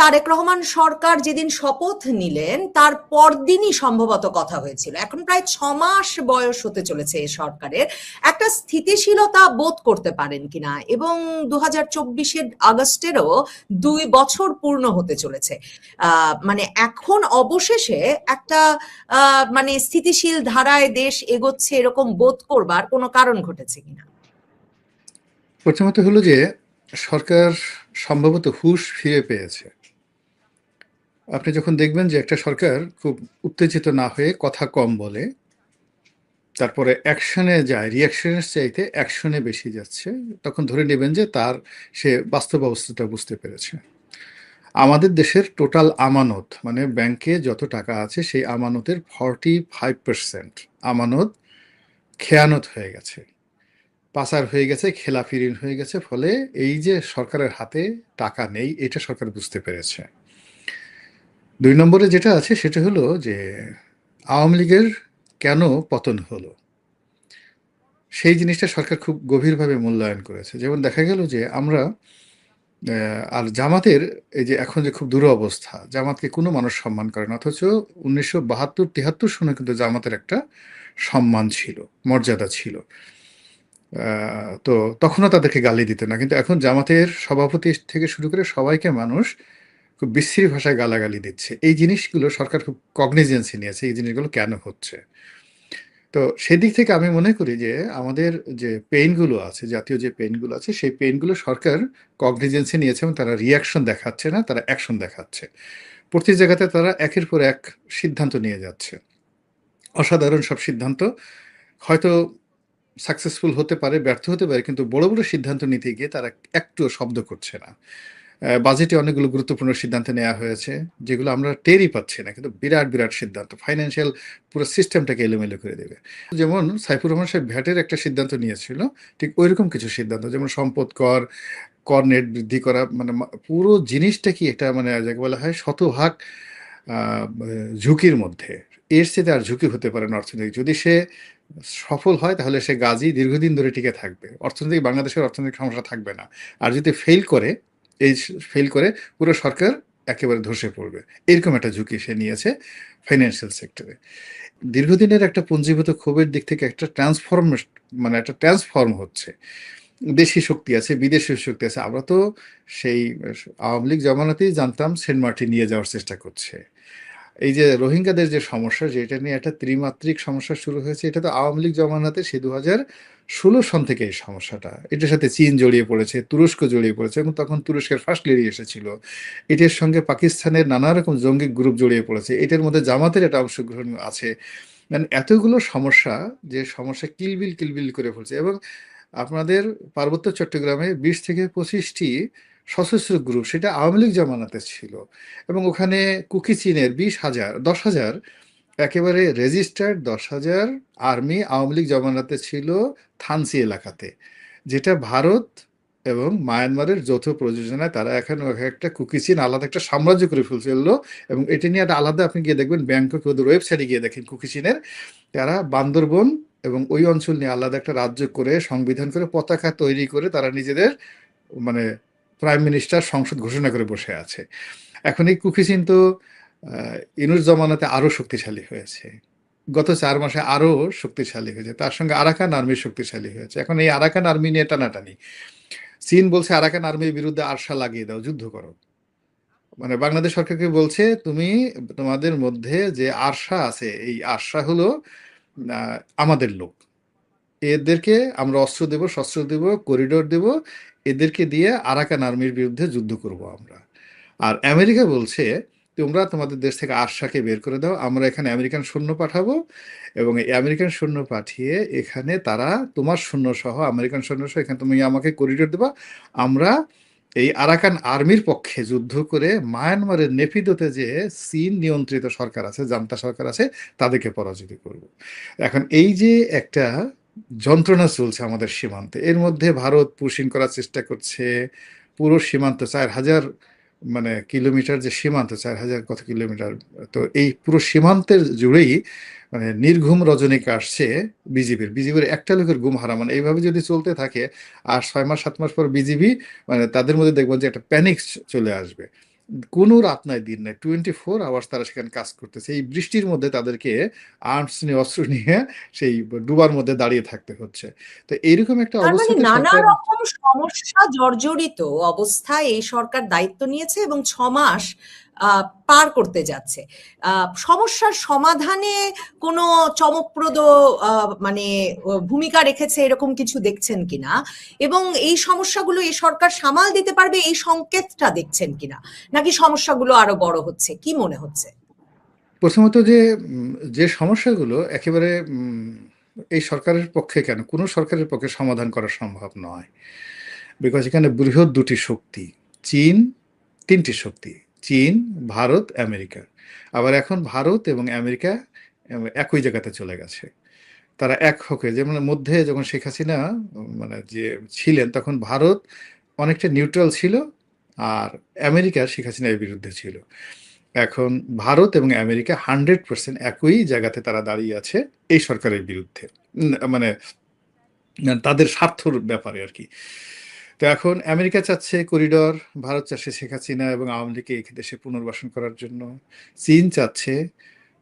তারেক রহমান সরকার যেদিন শপথ নিলেন তার পরদিনই সম্ভবত কথা হয়েছিল। এখন প্রায় 6 মাস বয়স হতে চলেছে এই সরকারের। একটা স্থিতিশীলতা বোধ করতে পারেন কিনা, এবং 2024-এর আগস্টেরও 2 বছর পূর্ণ হতে চলেছে। মানে এখন অবশেষে একটা মানে স্থিতিশীল ধারায় দেশ এগোচ্ছে এরকম বোধ করবার কোনো কারণ ঘটেছে কিনা? প্রথমত হলো যে সরকার সম্ভবত হুঁশ ফিরে পেয়েছে। আপনি যখন দেখবেন যে একটা সরকার খুব উত্তেজিত না হয়ে কথা কম বলে, তারপরে অ্যাকশনে যায়, রিয়াকশনের চাইতে অ্যাকশনে বেশি যাচ্ছে, তখন ধরে নেবেন যে সে বাস্তব অবস্থাটা বুঝতে পেরেছে। আমাদের দেশের টোটাল আমানত, মানে ব্যাংকে যত টাকা আছে সেই আমানতের 45% আমানত খেয়ানত হয়ে গেছে, পাচার হয়ে গেছে, খেলাপি ঋণ হয়ে গেছে। ফলে এই যে সরকারের হাতে টাকা নেই, এটা সরকার বুঝতে পেরেছে। 2 নম্বরে যেটা আছে সেটা হলো যে আওয়ামী লীগের কেন পতন হলো, সেই জিনিসটা সরকার খুব গভীরভাবে মূল্যায়ন করেছে। যেমন দেখা গেল যে আমরা আর জামাতের এই যে এখন যে খুব দুরবস্থা, জামাতকে কোনো মানুষ সম্মান করে না, অথচ 1972-73 সনে কিন্তু জামাতের একটা সম্মান ছিল, মর্যাদা ছিল। তো তখনও তাদেরকে গালি দিত না, কিন্তু এখন জামাতের সভাপতি থেকে শুরু করে সবাইকে মানুষ খুব বিশ্রী ভাষায় গালাগালি দিচ্ছে। এই জিনিসগুলো সরকার খুব কগনিজেন্সি নিয়েছে, এই জিনিসগুলো কেন হচ্ছে। তো সেদিক থেকে আমি মনে করি যে আমাদের যে পেইনগুলো আছে, জাতীয় যে পেইনগুলো আছে, সেই পেইনগুলো সরকার কগনিজেন্সি নিয়েছে এবং তারা রিয়াকশন দেখাচ্ছে না, তারা অ্যাকশন দেখাচ্ছে। প্রতি জায়গাতে তারা একের পর এক সিদ্ধান্ত নিয়ে যাচ্ছে, অসাধারণ সব সিদ্ধান্ত। হয়তো সাকসেসফুল হতে পারে, ব্যর্থ হতে পারে, কিন্তু বড় বড় সিদ্ধান্ত নিতে গিয়ে তারা একটুও শব্দ করছে না। বাজেটে অনেকগুলো গুরুত্বপূর্ণ সিদ্ধান্ত নেওয়া হয়েছে, যেগুলো আমরা টেরই পাচ্ছি না, কিন্তু বিরাট বিরাট সিদ্ধান্ত, ফাইন্যান্সিয়াল পুরো সিস্টেমটাকে এলোমেলো করে দেবে। যেমন সাইফুর রহমান সাহেব ভ্যাটের একটা সিদ্ধান্ত নিয়েছিল, ঠিক ওইরকম কিছু সিদ্ধান্ত, যেমন সম্পদ কর, কর নেট বৃদ্ধি করা, মানে পুরো জিনিসটা কি এটা, মানে যাকে বলা হয় শতভাগ ঝুঁকির মধ্যে। এর চেয়ে আর ঝুঁকি হতে পারে না অর্থনীতি। যদি সে সফল হয় তাহলে সে গাজী দীর্ঘদিন ধরে টিকে থাকবে, অর্থনৈতিক বাংলাদেশের অর্থনৈতিক সমস্যা থাকবে না। আর যদি ফেল করে পুরো সরকার একেবারে ধসে পড়বে, এরকম একটা ঝুঁকি সে নিয়েছে ফাইন্যান্সিয়াল সেক্টরে। দীর্ঘদিনের একটা পুঞ্জীভূত ক্ষোভের দিক থেকে একটা ট্রান্সফর্ম হচ্ছে। দেশি শক্তি আছে, বিদেশি শক্তি আছে। আমরা তো সেই আওয়ামী লীগ জমানাতেই জানতাম সেন্ট মার্টিন নিয়ে যাওয়ার চেষ্টা করছে। এই যে রোহিঙ্গাদের যে সমস্যা, যেটা নিয়ে একটা ত্রিমাত্রিক সমস্যা শুরু হয়েছে, এটা তো আওয়ামী লীগ জমানাতে সেই 2016 সন থেকে এই সমস্যাটা। এটার সাথে চীন জড়িয়ে পড়েছে, তুরস্ক জড়িয়ে পড়েছে, এবং তখন তুরস্কের ফার্স্ট লেডি এসেছিল। এটার সঙ্গে পাকিস্তানের নানা রকম জঙ্গি গ্রুপ জড়িয়ে পড়েছে, এটার মধ্যে জামাতের একটা অংশগ্রহণ আছে। মানে এতগুলো সমস্যা, যে সমস্যা কিলবিল কিলবিল করে ফেলছে। এবং আপনাদের পার্বত্য চট্টগ্রামে 20 থেকে 25টি সশস্ত্র গ্রুপ, সেটা আওয়ামী লীগ জামানাতে ছিল। এবং ওখানে কুকি চীনের 10,000 একেবারে রেজিস্টার্ড 10,000 আর্মি আওয়ামী লীগ জমানাতে ছিল থানসি এলাকাতে, যেটা ভারত এবং মায়ানমারের যৌথ প্রযোজনায় তারা এখন একটা কুকি চীন আলাদা একটা সাম্রাজ্য করে ফেললো। এবং এটা নিয়ে একটা আলাদা, আপনি গিয়ে দেখবেন ব্যাংকক ওদের ওয়েবসাইটে গিয়ে দেখেন, কুকি চীনের তারা বান্দরবন এবং ওই অঞ্চল নিয়ে আলাদা একটা রাজ্য করে, সংবিধান করে, পতাকা তৈরি করে তারা নিজেদের মানে প্রাইম মিনিস্টার, সংসদ ঘোষণা করে বসে আছে। এখন এই কুকি চীন তো ইনুস জমানাতে আরো শক্তিশালী হয়েছে, গত 4 মাসে আরো শক্তিশালী হয়েছে, তার সঙ্গে আরাকান আর্মি শক্তিশালী হয়েছে। এখন এই আরাকান আর্মি নিয়ে টানাটানি, চীন বলছে আরাকান আর্মির বিরুদ্ধে আরশা লাগিয়ে দাও, যুদ্ধ করো। মানে বাংলাদেশ সরকারকে বলছে, তুমি তোমাদের মধ্যে যে আরশা আছে, এই আরশা হলো আমাদের লোক, এদেরকে আমরা অস্ত্র দেব, শস্ত্র দেব, করিডোর দেব, এদেরকে দিয়ে আরাকান আর্মির বিরুদ্ধে যুদ্ধ করব আমরা। আর আমেরিকা বলছে, তোমরা তোমাদের দেশ থেকে আরশাকে বের করে দাও, আমরা এখানে আমেরিকান সৈন্য পাঠাবো, এবং এই আমেরিকান সৈন্য পাঠিয়ে এখানে তারা তোমার সৈন্য সহ, আমেরিকান সৈন্য সহ, এখানে তুমি আমাকে করিডোর দেবা, আমরা এই আরাকান আর্মির পক্ষে যুদ্ধ করে মায়ানমারের নেপিদোতে যে চীন নিয়ন্ত্রিত সরকার আছে, জান্তা সরকার আছে, তাদেরকে পরাজিত করব। এখন এই যে একটা যন্ত্রণা চলছে আমাদের সীমান্তে, এর মধ্যে ভারত পুশিং করার চেষ্টা করছে পুরো সীমান্ত 4,000 মানে কিলোমিটার, যে সীমান্ত 4,000 কত কিলোমিটার, তো এই পুরো সীমান্তের জুড়েই মানে নির্ঘুম রজনী কাটছে বিজিবির একটা লোকের গুম হারা। মানে এইভাবে যদি চলতে থাকে আর 6 মাস 7 মাস পর বিজিবি, মানে তাদের মধ্যে দেখবেন যে একটা প্যানিক চলে আসবে। কোনো রাত নাই দিন নাই, 24 আওয়ার্স তারা সেখানে কাজ করতেছে। এই বৃষ্টির মধ্যে তাদেরকে আর্মস নিয়ে অস্ত্র নিয়ে সেই ডুবার মধ্যে দাঁড়িয়ে থাকতে হচ্ছে। তো এইরকম একটা তার মানে অবস্থাতে নানা সরকার রকম সমস্যা জর্জরিত অবস্থায় এই সরকার দায়িত্ব নিয়েছে এবং 6 মাস পার করতে যাচ্ছে। সমস্যার সমাধানে কোনো চমকপ্রদ মানে ভূমিকা রেখেছে এরকম কিছু দেখছেন কিনা, এবং এই সমস্যাগুলো এই সরকার সামাল দিতে পারবে এই সংকেতটা দেখছেন কিনা, নাকি সমস্যাগুলো আরো বড় হচ্ছে, কি মনে হচ্ছে? প্রথমত যে সমস্যাগুলো একেবারে এই সরকারের পক্ষে কেন, কোনো সরকারের পক্ষে সমাধান করা সম্ভব নয়। বিকজ এখানে বৃহৎ দুটি শক্তি, চীন, তিনটি শক্তি, চীন, ভারত, আমেরিকা। আবার এখন ভারত এবং আমেরিকা একই জায়গাতে চলে গেছে। তারা এক হকে, যেমন মধ্যে যখন শেখ হাসিনা মানে যে ছিলেন তখন ভারত অনেকটা নিউট্রাল ছিল, আর আমেরিকা শেখ হাসিনার বিরুদ্ধে ছিল। এখন ভারত এবং আমেরিকা 100% একই জায়গাতে তারা দাঁড়িয়ে আছে এই সরকারের বিরুদ্ধে, মানে তাদের স্বার্থর ব্যাপারে আর কি। তো এখন আমেরিকা চাচ্ছে করিডর, ভারত চাচ্ছে শেখ হাসিনা এবং আওয়ামী লীগকে এই দেশে পুনর্বাসন করার জন্য, চীন চাচ্ছে,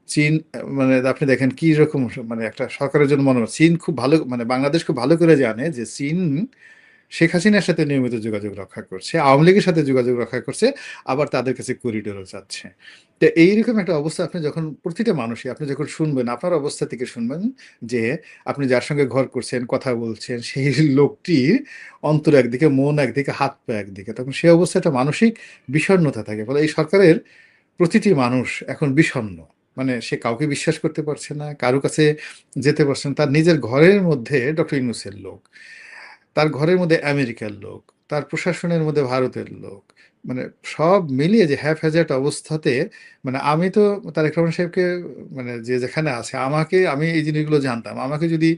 চীন মানে আপনি দেখেন কি রকম মানে একটা সরকারের জন্য মনে হয় চীন খুব ভালো, মানে বাংলাদেশ খুব ভালো করে জানে যে চীন শেখ হাসিনার সাথে নিয়মিত যোগাযোগ রক্ষা করছে, আওয়ামী লীগের সাথে যোগাযোগ রক্ষা করছে, আবার তাদের কাছে করিডোরও চাচ্ছে। তো এইরকম একটা অবস্থা আপনি যখন প্রতিটা মানুষই আপনি যখন শুনবেন, আপনার অবস্থা থেকে শুনবেন যে আপনি যার সঙ্গে ঘর করছেন, কথা বলছেন, সেই লোকটির অন্তর একদিকে, মন একদিকে, হাত পা একদিকে, তখন সেই অবস্থাটা মানসিক বিষণ্ণতা থাকে। ফলে এই সরকারের প্রতিটি মানুষ এখন বিষণ্ণ, মানে সে কাউকে বিশ্বাস করতে পারছে না, কারো কাছে যেতে পারছে না। তার নিজের ঘরের মধ্যে ডক্টর ইউনূসের লোক, তার ঘরের মধ্যে আমেরিকার লোক, তার প্রশাসনের মধ্যে ভারতের লোক, মানে সব মিলিয়ে যে হ্যাজার্ড অবস্থাতে, মানে আমি তো তারেক রহমান সাহেবকে, মানে যে যেখানে আছে আমাকে, আমি এই জিনিসগুলো জানতাম, আমাকে যদি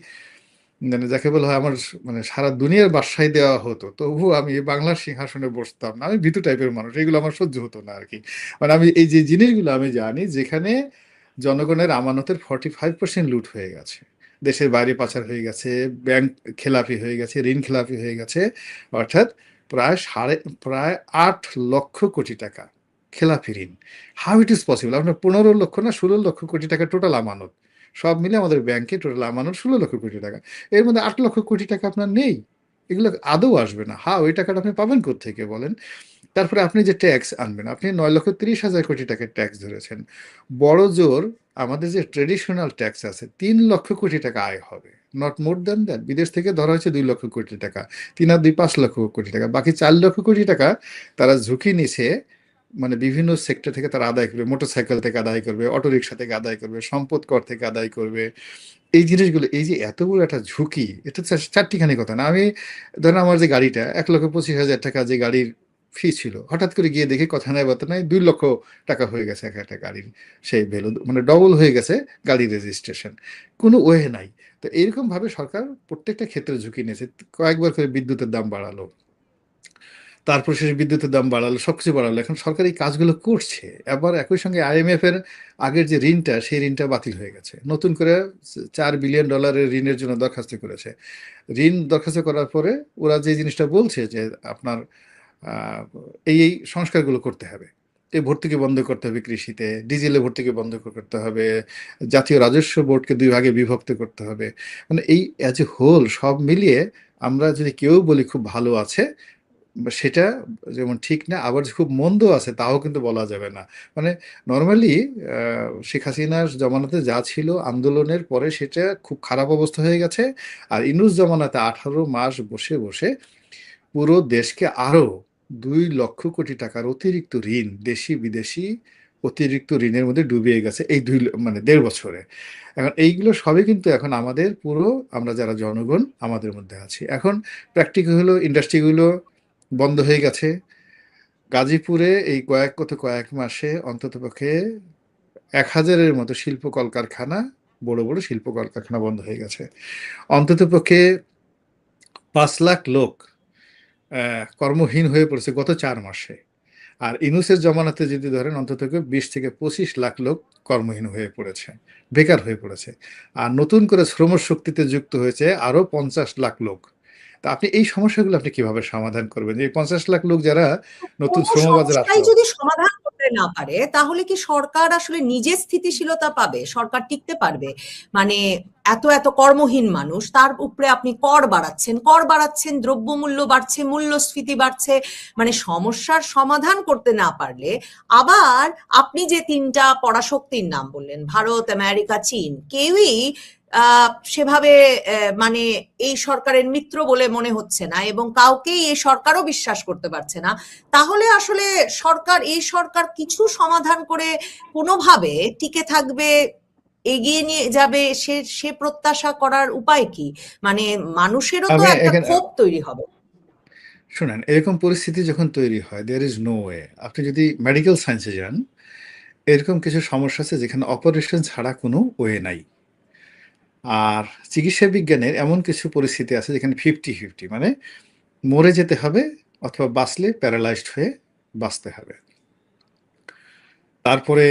মানে যাকে বলা হয় আমার মানে সারা দুনিয়ার বাদশাহী দেওয়া হতো, তবু আমি এই বাংলার সিংহাসনে বসতাম না। আমি ভীতু টাইপের মানুষ, এগুলো আমার সহ্য হতো না আর কি। মানে আমি এই যে জিনিসগুলো আমি জানি, যেখানে জনগণের আমানতের 45% লুট হয়ে গেছে, দেশের বাইরে পাচার হয়ে গেছে, ব্যাংক খেলাপি হয়ে গেছে, ঋণ খেলাপি হয়ে গেছে, অর্থাৎ প্রায় 8 লক্ষ কোটি টাকা খেলাপি ঋণ। How it is possible? আপনার 15 লক্ষ না 16 লক্ষ কোটি টাকা টোটাল আমানত, সব মিলে আমাদের ব্যাংকে টোটাল আমানত 16 লক্ষ কোটি টাকা। এর মধ্যে 8 লক্ষ কোটি টাকা আপনার নেই, এগুলো আদৌ আসবে না। ওই টাকাটা আপনি পাবেন কোত্থেকে বলেন? তারপরে আপনি যে ট্যাক্স আনবেন, আপনি 9,30,000 কোটি টাকার ট্যাক্স ধরেছেন। বড় জোর আমাদের যে ট্রেডিশনাল ট্যাক্স আছে 3 লক্ষ কোটি টাকা আয় হবে, নট মোর দ্যান দ্যাট। বিদেশ থেকে ধরা হয়েছে 2 লক্ষ কোটি টাকা, 3 আর 2 5 লক্ষ কোটি টাকা, বাকি 4 লক্ষ কোটি টাকা তারা ঝুঁকি নিছে, মানে বিভিন্ন সেক্টর থেকে তারা আদায় করবে, মোটরসাইকেল থেকে আদায় করবে, অটোরিকশা থেকে আদায় করবে, সম্পদ কর থেকে আদায় করবে। এই জিনিসগুলো, এই যে এত বড় একটা ঝুঁকি, এটা চারটিখানি কথা না। আমি ধরেন আমার যে গাড়িটা 1,25,000 টাকা যে গাড়ির ফি ছিল, হঠাৎ করে গিয়ে দেখি কথা নাই বার্তা নাই 2 লক্ষ টাকা হয়ে গেছে এক একটা গাড়ির সেই ভ্যালু, মানে ডবল হয়ে গেছে গাড়ির রেজিস্ট্রেশন, কোনো ওয়ে নাই। তো এইরকম ভাবে সরকার প্রত্যেকটা ক্ষেত্রে ঝুঁকি নিয়েছে। কয়েকবার করে বিদ্যুতের দাম বাড়ালো, তারপর শেষে বিদ্যুতের দাম বাড়ালো, সবকিছু বাড়ালো। এখন সরকার এই কাজগুলো করছে। আবার একই সঙ্গে আইএমএফ এর আগের যে ঋণটা, সেই ঋণটা বাতিল হয়ে গেছে, নতুন করে $4 বিলিয়ন ঋণের জন্য দরখাস্ত করেছে। ঋণ দরখাস্ত করার পরে ওরা যে জিনিসটা বলছে যে আপনার এই সংস্কারগুলো করতে হবে, এই ভর্তুকি বন্ধ করতে হবে, কৃষিতে ডিজেলে ভর্তুকি বন্ধ করতে হবে, জাতীয় রাজস্ব বোর্ডকে 2 ভাগে বিভক্ত করতে হবে। মানে এই অ্যাজ এ হোল সব মিলিয়ে আমরা যদি কেউ বলি খুব ভালো আছে, সেটা যেমন ঠিক না, আবার যে খুব মন্দ আছে তাও কিন্তু বলা যাবে না। মানে নর্মালি শেখ হাসিনার জমানাতে যা ছিল আন্দোলনের পরে সেটা খুব খারাপ অবস্থা হয়ে গেছে। আর ইনুস জমানাতে 18 মাস বসে বসে পুরো দেশকে আরো 2 লক্ষ কোটি টাকার অতিরিক্ত ঋণ, দেশি বিদেশি অতিরিক্ত ঋণের মধ্যে ডুবিয়ে গেছে এই মানে 1.5 বছরে। এখন এইগুলো সবই কিন্তু এখন আমাদের পুরো, আমরা যারা জনগণ আমাদের মধ্যে আছি। এখন প্র্যাকটিক্যাল হলো ইন্ডাস্ট্রিগুলো বন্ধ হয়ে গেছে। গাজীপুরে এই কয়েক মাসে অন্ততপক্ষে 1,000-এর মতো শিল্প কলকারখানা, বড় বড় শিল্প কলকারখানা বন্ধ হয়ে গেছে। অন্ততপক্ষে 5 লাখ লোক কর্মহীন হয়ে পড়েছে গত 4 মাসে। আর ইনুসের জমানাতে যদি ধরেন অন্তত 20 থেকে 25 লাখ লোক কর্মহীন হয়ে পড়েছে, বেকার হয়ে পড়েছে। আর নতুন করে শ্রমশক্তিতে যুক্ত হয়েছে আরো 50 লাখ লোক। তা আপনি এই সমস্যাগুলো আপনি কিভাবে সমাধান করবেন? যে ৫০ লাখ লোক যারা নতুন কোনো শ্রমবাজারে সমস্যাই আসলো। যদি সমাধান করতে না পারে তাহলে কি সরকার আসলে নিজে স্থিতিশীলতা পাবে? সরকার টিকতে পারবে? মানে এত কর্মহীন মানুষ, তার উপরে আপনি কর বাড়াচ্ছেন, দ্রব্যমূল্য বাড়ছে, মূল্যস্ফীতি বাড়ছে। মানে সমস্যার সমাধান করতে না পারলে আবার আপনি যে ৩টা পরাশক্তির নাম বললেন, ভারত, আমেরিকা, চীন, কেউই সেভাবে মানে এই সরকারের মিত্র বলে মনে হচ্ছে না, এবং কাউকেই এই সরকারও বিশ্বাস করতে পারছে না। তাহলে আসলে এই সরকার কিছু সমাধান করে কোনোভাবে টিকে থাকবে, এগিয়ে নিয়ে যাবে, সে প্রত্যাশা করার উপায় কি? মানে মানুষেরও তো আমি একটা এখানে ক্ষোভ তৈরি হবে। শুনেন, এরকম পরিস্থিতি যখন তৈরি হয়, দেয়ার ইজ নো ওয়ে। আপনি যদি মেডিকেল সায়েন্সে যান, এরকম কিছু সমস্যা আছে যেখানে অপারেশন ছাড়া কোনো ওয়ে নাই। আর চিকিৎসা বিজ্ঞানের এমন কিছু পরিস্থিতি আছে যেখানে 50-50, মানে মরে যেতে হবে অথবা বাঁচলে প্যারালাইজড হয়ে বাঁচতে হবে। তারপরে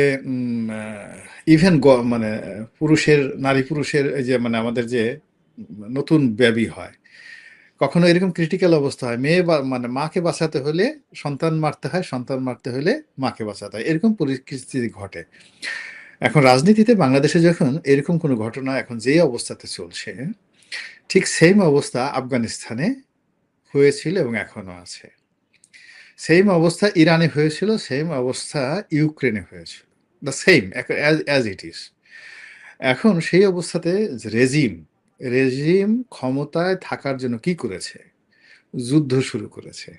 ইভেন মানে নারী পুরুষের এই যে মানে আমাদের যে নতুন বেবি হয়, কখনো এরকম ক্রিটিক্যাল অবস্থা হয়, মানে মাকে বাঁচাতে হলে সন্তান মারতে হয়, সন্তান মারতে হলে মাকে বাঁচাতে হয়, এরকম পরিস্থিতি ঘটে। এখন রাজনীতিতে বাংলাদেশে যখন এরকম কোনো ঘটনা এখন যেই অবস্থাতে চলছে, ঠিক সেম অবস্থা আফগানিস্তানে হয়েছিল এবং এখনো আছে। সেম অবস্থা ইরানে হয়েছিল, সেম অবস্থা ইউক্রেনে হয়েছিল, the same as it is. এখন সেই অবস্থাতে রেজিম রেজিম ক্ষমতায় থাকার জন্য কি করেছে? যুদ্ধ শুরু করেছে।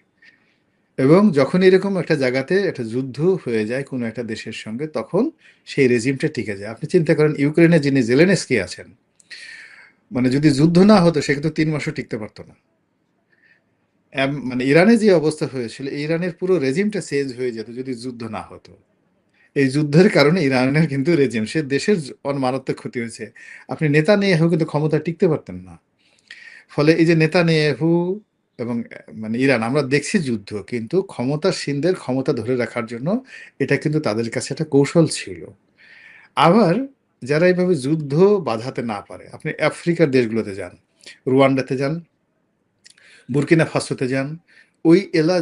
এবং যখন এরকম একটা জায়গাতে একটা যুদ্ধ হয়ে যায় কোনো একটা দেশের সঙ্গে, তখন সেই রেজিমটা টিকে যায়। আপনি চিন্তা করেন, ইউক্রেনে যিনি জেলেনস্কি আছেন, মানে যদি যুদ্ধ না হতো সে কিন্তু ৩ মাসও টিকতে পারতো না। মানে ইরানে যে অবস্থা হয়েছিল, ইরানের পুরো রেজিমটা চেঞ্জ হয়ে যেত যদি যুদ্ধ না হতো। এই যুদ্ধের কারণে ইরানের কিন্তু রেজিম, সে দেশের মারাত্মক ক্ষতি হয়েছে। আপনি নেতানিয়াহু কিন্তু ক্ষমতা টিকতে পারতেন না। ফলে এই যে নেতানিয়াহু এবং মানে ইরান, আমরা দেখছি যুদ্ধ, কিন্তু ক্ষমতাসীনদের ক্ষমতা ধরে রাখার জন্য এটা কিন্তু তাদের কাছে একটা কৌশল ছিল। আবার যারা এইভাবে যুদ্ধ বাধাতে না পারে, আপনি আফ্রিকার দেশগুলোতে যান, রুয়ান্ডাতে যান, বুর্কিনা ফাসোতে যান, ওই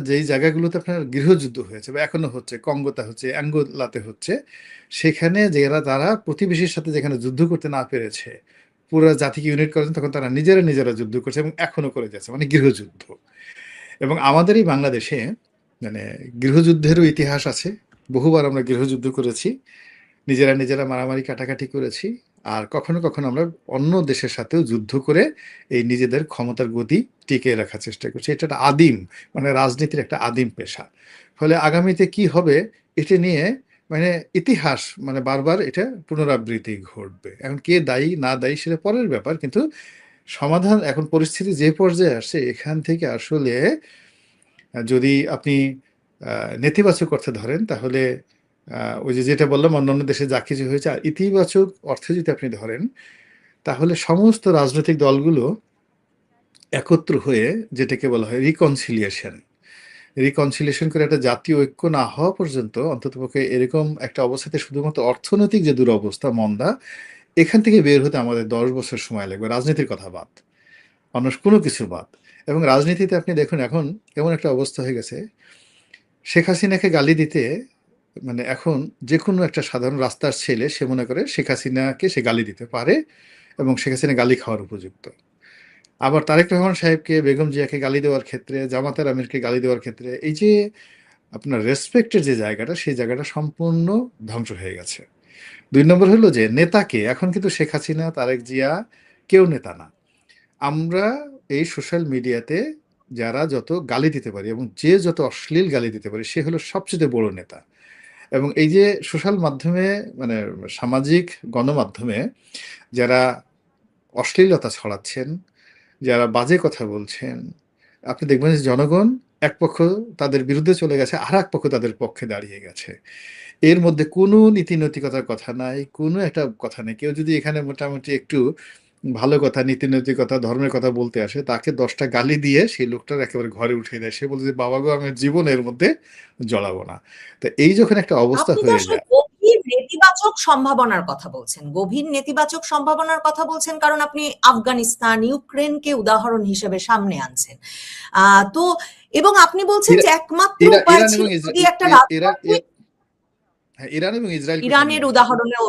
যেই জায়গাগুলোতে আপনার গৃহযুদ্ধ হয়েছে বা এখনো হচ্ছে, কঙ্গোতে হচ্ছে, অ্যাঙ্গোলাতে হচ্ছে, সেখানে তারা প্রতিবেশীর সাথে যেখানে যুদ্ধ করতে না পেরেছে, পুরো জাতিকে ইউনিট করেছেন, তখন তারা নিজেরা যুদ্ধ করছে এবং এখনো করে যাচ্ছে, মানে গৃহযুদ্ধ। এবং আমাদের এই বাংলাদেশে মানে গৃহযুদ্ধেরও ইতিহাস আছে। বহুবার আমরা গৃহযুদ্ধ করেছি, নিজেরা মারামারি কাটাকাটি করেছি। আর কখনো আমরা অন্য দেশের সাথেও যুদ্ধ করে এই নিজেদের ক্ষমতার গতি টিকিয়ে রাখার চেষ্টা করছি। এটা একটা আদিম, মানে রাজনীতির একটা আদিম পেশা। ফলে আগামীতে কি হবে এটা নিয়ে মানে ইতিহাস মানে বারবার এটা পুনরাবৃত্তি ঘটবে। এখন কে দায়ী না দায়ী সেটা পরের ব্যাপার, কিন্তু সমাধান এখন পরিস্থিতি যে পর্যায়ে আসছে, এখান থেকে আসলে যদি আপনি নেতিবাচক অর্থে ধরেন, তাহলে ওই যেটা বললাম অন্যান্য দেশে যা কিছু হয়েছে, আর ইতিবাচক অর্থে যদি আপনি ধরেন, তাহলে সমস্ত রাজনৈতিক দলগুলো একত্র হয়ে যেটাকে বলা হয় রিকনসিলিয়েশন করে একটা জাতীয় ঐক্য না হওয়া পর্যন্ত, অন্ততপক্ষে এরকম একটা অবস্থাতে শুধুমাত্র অর্থনৈতিক যে দুরবস্থা মন্দা, এখান থেকে বের হতে আমাদের 10 বছর সময় লাগবে, রাজনীতির কথা বাদ, অন্য কোনো কিছু বাদ। এবং রাজনীতিতে আপনি দেখুন এখন এমন একটা অবস্থা হয়ে গেছে, শেখ হাসিনাকে গালি দিতে মানে এখন যে কোনো একটা সাধারণ রাস্তার ছেলে সে মনে করে শেখ হাসিনাকে সে গালি দিতে পারে এবং শেখ হাসিনা গালি খাওয়ার উপযুক্ত। আবার তারেক রহমান সাহেবকে, বেগম জিয়াকে গালি দেওয়ার ক্ষেত্রে, জামাতার আমিরকে গালি দেওয়ার ক্ষেত্রে, এই যে আপনার রেসপেক্টের যে জায়গাটা, সেই জায়গাটা সম্পূর্ণ ধ্বংস হয়ে গেছে। 2 নম্বর হলো যে নেতাকে, এখন কিন্তু শেখ হাসিনা, তারেক জিয়া কেউ নেতা না। আমরা এই সোশ্যাল মিডিয়াতে যারা যত গালি দিতে পারি এবং যে যত অশ্লীল গালি দিতে পারি, সে হলো সবচেয়ে বড় নেতা। এবং এই যে সোশ্যাল মাধ্যমে মানে সামাজিক গণমাধ্যমে যারা অশ্লীলতা ছড়াচ্ছেন, যারা বাজে কথা বলছেন, আপনি দেখবেন যে জনগণ এক পক্ষ তাদের বিরুদ্ধে চলে গেছে, আর এক পক্ষ তাদের পক্ষে দাঁড়িয়ে গেছে। এর মধ্যে কোনো নীতি নৈতিকতার কথা নাই, কোনো একটা কথা নেই। কেউ যদি এখানে মোটামুটি একটু ভালো কথা, নীতি নৈতিকতা, ধর্মের কথা বলতে আসে, তাকে 10টা গালি দিয়ে সেই লোকটার একেবারে ঘরে উঠিয়ে দেয়। সে বলে যে বাবা গো, আমি জীবন এর মধ্যে জড়াবো না। তো এই যখন একটা অবস্থা আপনি তো হয়ে আসলে যায়, গভীর নেতিবাচক সম্ভাবনার কথা বলছেন, গভীর নেতিবাচক সম্ভাবনার কথা বলছেন, কারণ আপনি আফগানিস্তান, ইউক্রেনকে উদাহরণ হিসেবে সামনে আনছেন। তো এবং আপনি বলছেন যে একমাত্র উপায় ইরান ছিল এবং যদি একটা ইরান এবং ইসরায়েলকে সামনে ইরানের উদাহরণেও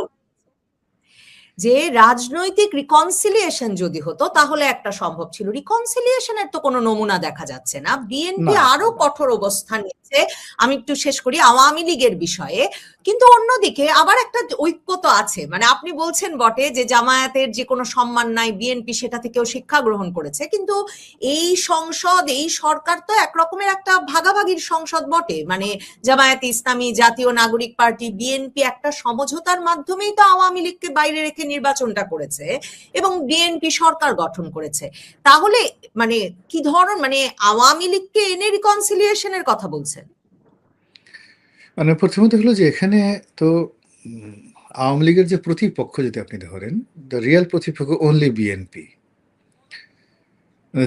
যে রাজনৈতিক রিকনসিলিয়েশন যদি হতো তাহলে একটা সম্ভব ছিল। রিকনসিলিয়েশনের তো কোনো নমুনা দেখা যাচ্ছে না। বিএনপি আরো কঠোর অবস্থান নিচ্ছে। আমি একটু শেষ করি আওয়ামী লীগের বিষয়ে। কিন্তু অন্যদিকে আবার একটা ঐক্য তো আছে, মানে আপনি বলছেন বটে যে জামায়াতের যে কোনো সম্মান নাই, বিএনপি সেটা থেকেও শিক্ষা গ্রহণ করেছে, কিন্তু এই সংসদ, এই সরকার তো একরকমের একটা ভাগাভাগির সংসদ বটে। মানে জামায়াতে ইসলামী, জাতীয় নাগরিক পার্টি, বিএনপি একটা সমঝোতার মাধ্যমেই তো আওয়ামী লীগকে বাইরে রেখে নির্বাচনটা করেছে এবং বিএনপি সরকার গঠন করেছে। তাহলে মানে কি ধরনের, মানে আওয়ামী লীগকে এনে রিকনসিলিয়েশনের কথা বলছেন? মানে প্রথমত হলো যে এখানে তো আওয়ামী লীগের যে প্রতিপক্ষ যদি আপনি ধরেন, দ্য রিয়েল প্রতিপক্ষ অনলি বিএনপি,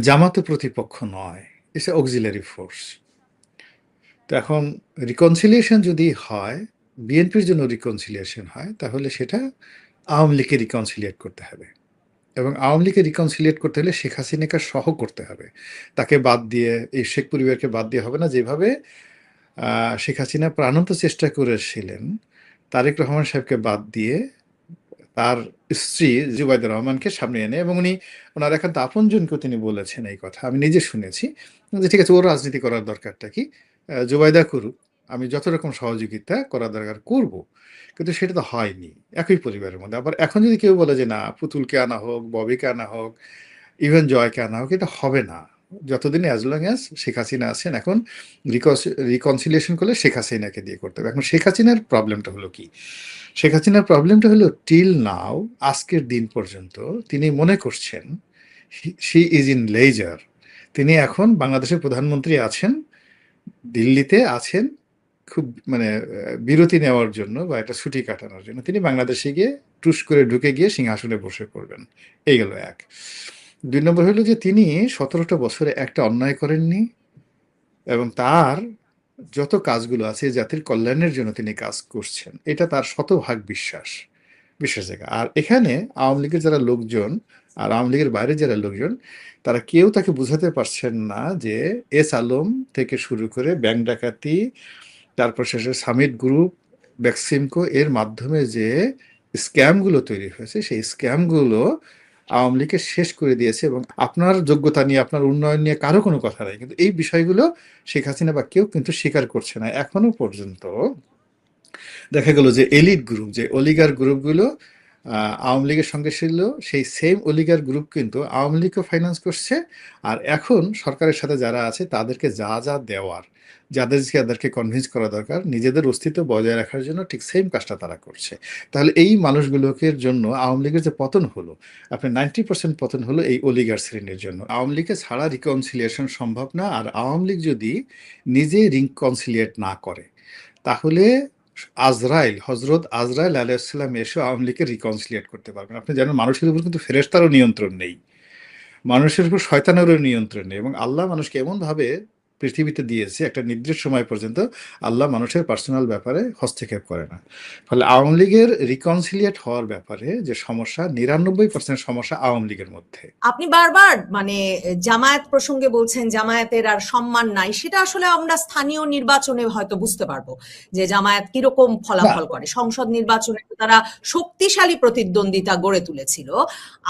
জামাতে প্রতিপক্ষ নয়, ইটস অক্সিলারি ফোর্স। তো এখন রিকনসিলিয়েশন যদি হয়, বিএনপির জন্য রিকনসিলিয়েশন হয়, তাহলে সেটা আওয়ামী লীগকে রিকনসিলিয়েট করতে হবে, এবং আওয়ামী লীগকে রিকনসিলিয়েট করতে হলে শেখ হাসিনাকে সহ করতে হবে। তাকে বাদ দিয়ে, এই শেখ পরিবারকে বাদ দিয়ে হবে না। যেভাবে শেখ হাসিনা প্রাণান্ত চেষ্টা করেছিলেন তারেক রহমান সাহেবকে বাদ দিয়ে তার স্ত্রী জুবাইদা রহমানকে সামনে এনে, এবং ওনার একান্ত আপনজনকেও তিনি বলেছেন এই কথা, আমি নিজে শুনেছি, যে ঠিক আছে ওর রাজনীতি করার দরকারটা কি, জুবাইদা করুক, আমি যত রকম সহযোগিতা করার দরকার করব। কিন্তু সেটা তো হয়নি একই পরিবারের মধ্যে। আবার এখন যদি কেউ বলে যে না, পুতুলকে আনা হোক, ববিকে আনা হোক, ইভেন জয়কে আনা হোক, এটা হবে না যতদিন as long as Sheikh Hasina আছেন। এখন রিকনসিলিয়েশন করলে শেখ হাসিনাকে দিয়ে করতে হবে। এখন শেখ হাসিনার প্রবলেমটা হলো কি, শেখ হাসিনার প্রবলেমটা হলো টিল নাও, আজকের দিন পর্যন্ত তিনি মনে করছেন শি ইজ ইন লেজার। তিনি এখন বাংলাদেশের প্রধানমন্ত্রী আছেন, দিল্লিতে আছেন, খুব মানে বিরতি নেওয়ার জন্য বা একটা ছুটি কাটানোর জন্য তিনি বাংলাদেশে গিয়ে টুস করে ঢুকে গিয়ে সিংহাসনে বসে পড়বেন। এই গেল এক। ২ নম্বর হলো যে তিনি ১৭টা বছরে একটা অন্যায় করেননি, এবং তার যত কাজগুলো আছে জাতির কল্যাণের জন্য তিনি কাজ করছেন, এটা তার শতভাগ বিশ্বাস জায়গা। আর এখানে আওয়ামী লীগের যারা লোকজন আর আওয়ামী লীগের বাইরে যারা লোকজন, তারা কেউ তাকে বুঝাতে পারছেন না যে এস আলম থেকে শুরু করে ব্যাংক ডাকাতি, তারপর শেষে সামিট গ্রুপ, বেক্সিমকো, এর মাধ্যমে যে স্ক্যামগুলো তৈরি হয়েছে, সেই স্ক্যামগুলো আওয়ামী লীগকে শেষ করে দিয়েছে। এবং আপনার যোগ্যতা নিয়ে, আপনার উন্নয়ন নিয়ে কারো কোনো কথা নেই, কিন্তু এই বিষয়গুলো শেখ হাসিনা বা কেউ কিন্তু স্বীকার করছে না এখনো পর্যন্ত। দেখা গেল যে এলিট গ্রুপ, যে অলিগার গ্রুপগুলো আওয়ামী লীগের সঙ্গে ছিল, সেই সেম অলিগার গ্রুপ কিন্তু আওয়ামী লীগকে ফাইন্যান্স করছে। আর এখন সরকারের সাথে যারা আছে তাদেরকে যা যা দেওয়ার, যাদেরকে কনভিন্স করা দরকার নিজেদের অস্তিত্ব বজায় রাখার জন্য, ঠিক সেম কাজটা তারা করছে। তাহলে এই মানুষগুলোকে জন্য আওয়ামী লীগের যে পতন হলো, আপনার 90% পতন হলো এই অলিগার শ্রেণীর জন্য। আওয়ামী লীগকে ছাড়া রিকনসিলিয়েশন সম্ভব না। আর আওয়ামী লীগ যদি নিজে রিকনসিলিয়েট না করে, তাহলে হজরত আজরাইল আলাইহিসসালাম এসে আওয়ামী লীগকে রিকনসিলিয়েট করতে পারবেন। আপনি জানেন মানুষের উপর কিন্তু ফেরেশতারও নিয়ন্ত্রণ নেই, মানুষের উপর শয়তানেরও নিয়ন্ত্রণ নেই, এবং আল্লাহ মানুষকে এমনভাবে পৃথিবীতে দিয়েছে একটা নির্দিষ্ট সময় পর্যন্ত আল্লাহ মানুষের পার্সোনাল ব্যাপারে হস্তক্ষেপ করে না। ফলে আওয়ামী লীগের রিকনসিলিয়েট হওয়ার ব্যাপারে যে সমস্যা, ৯৯% সমস্যা আওয়ামী লীগের মধ্যে। আপনি বারবার মানে জামায়াত প্রসঙ্গে বলছেন জামায়াতের আর সম্মান নাই, সেটা আসলে আমরা স্থানীয় নির্বাচনে হয়তো বুঝতে পারবো যে জামায়াত কিরকম ফলাফল করে। সংসদ নির্বাচনে তারা শক্তিশালী প্রতিদ্বন্দ্বিতা গড়ে তুলেছিল।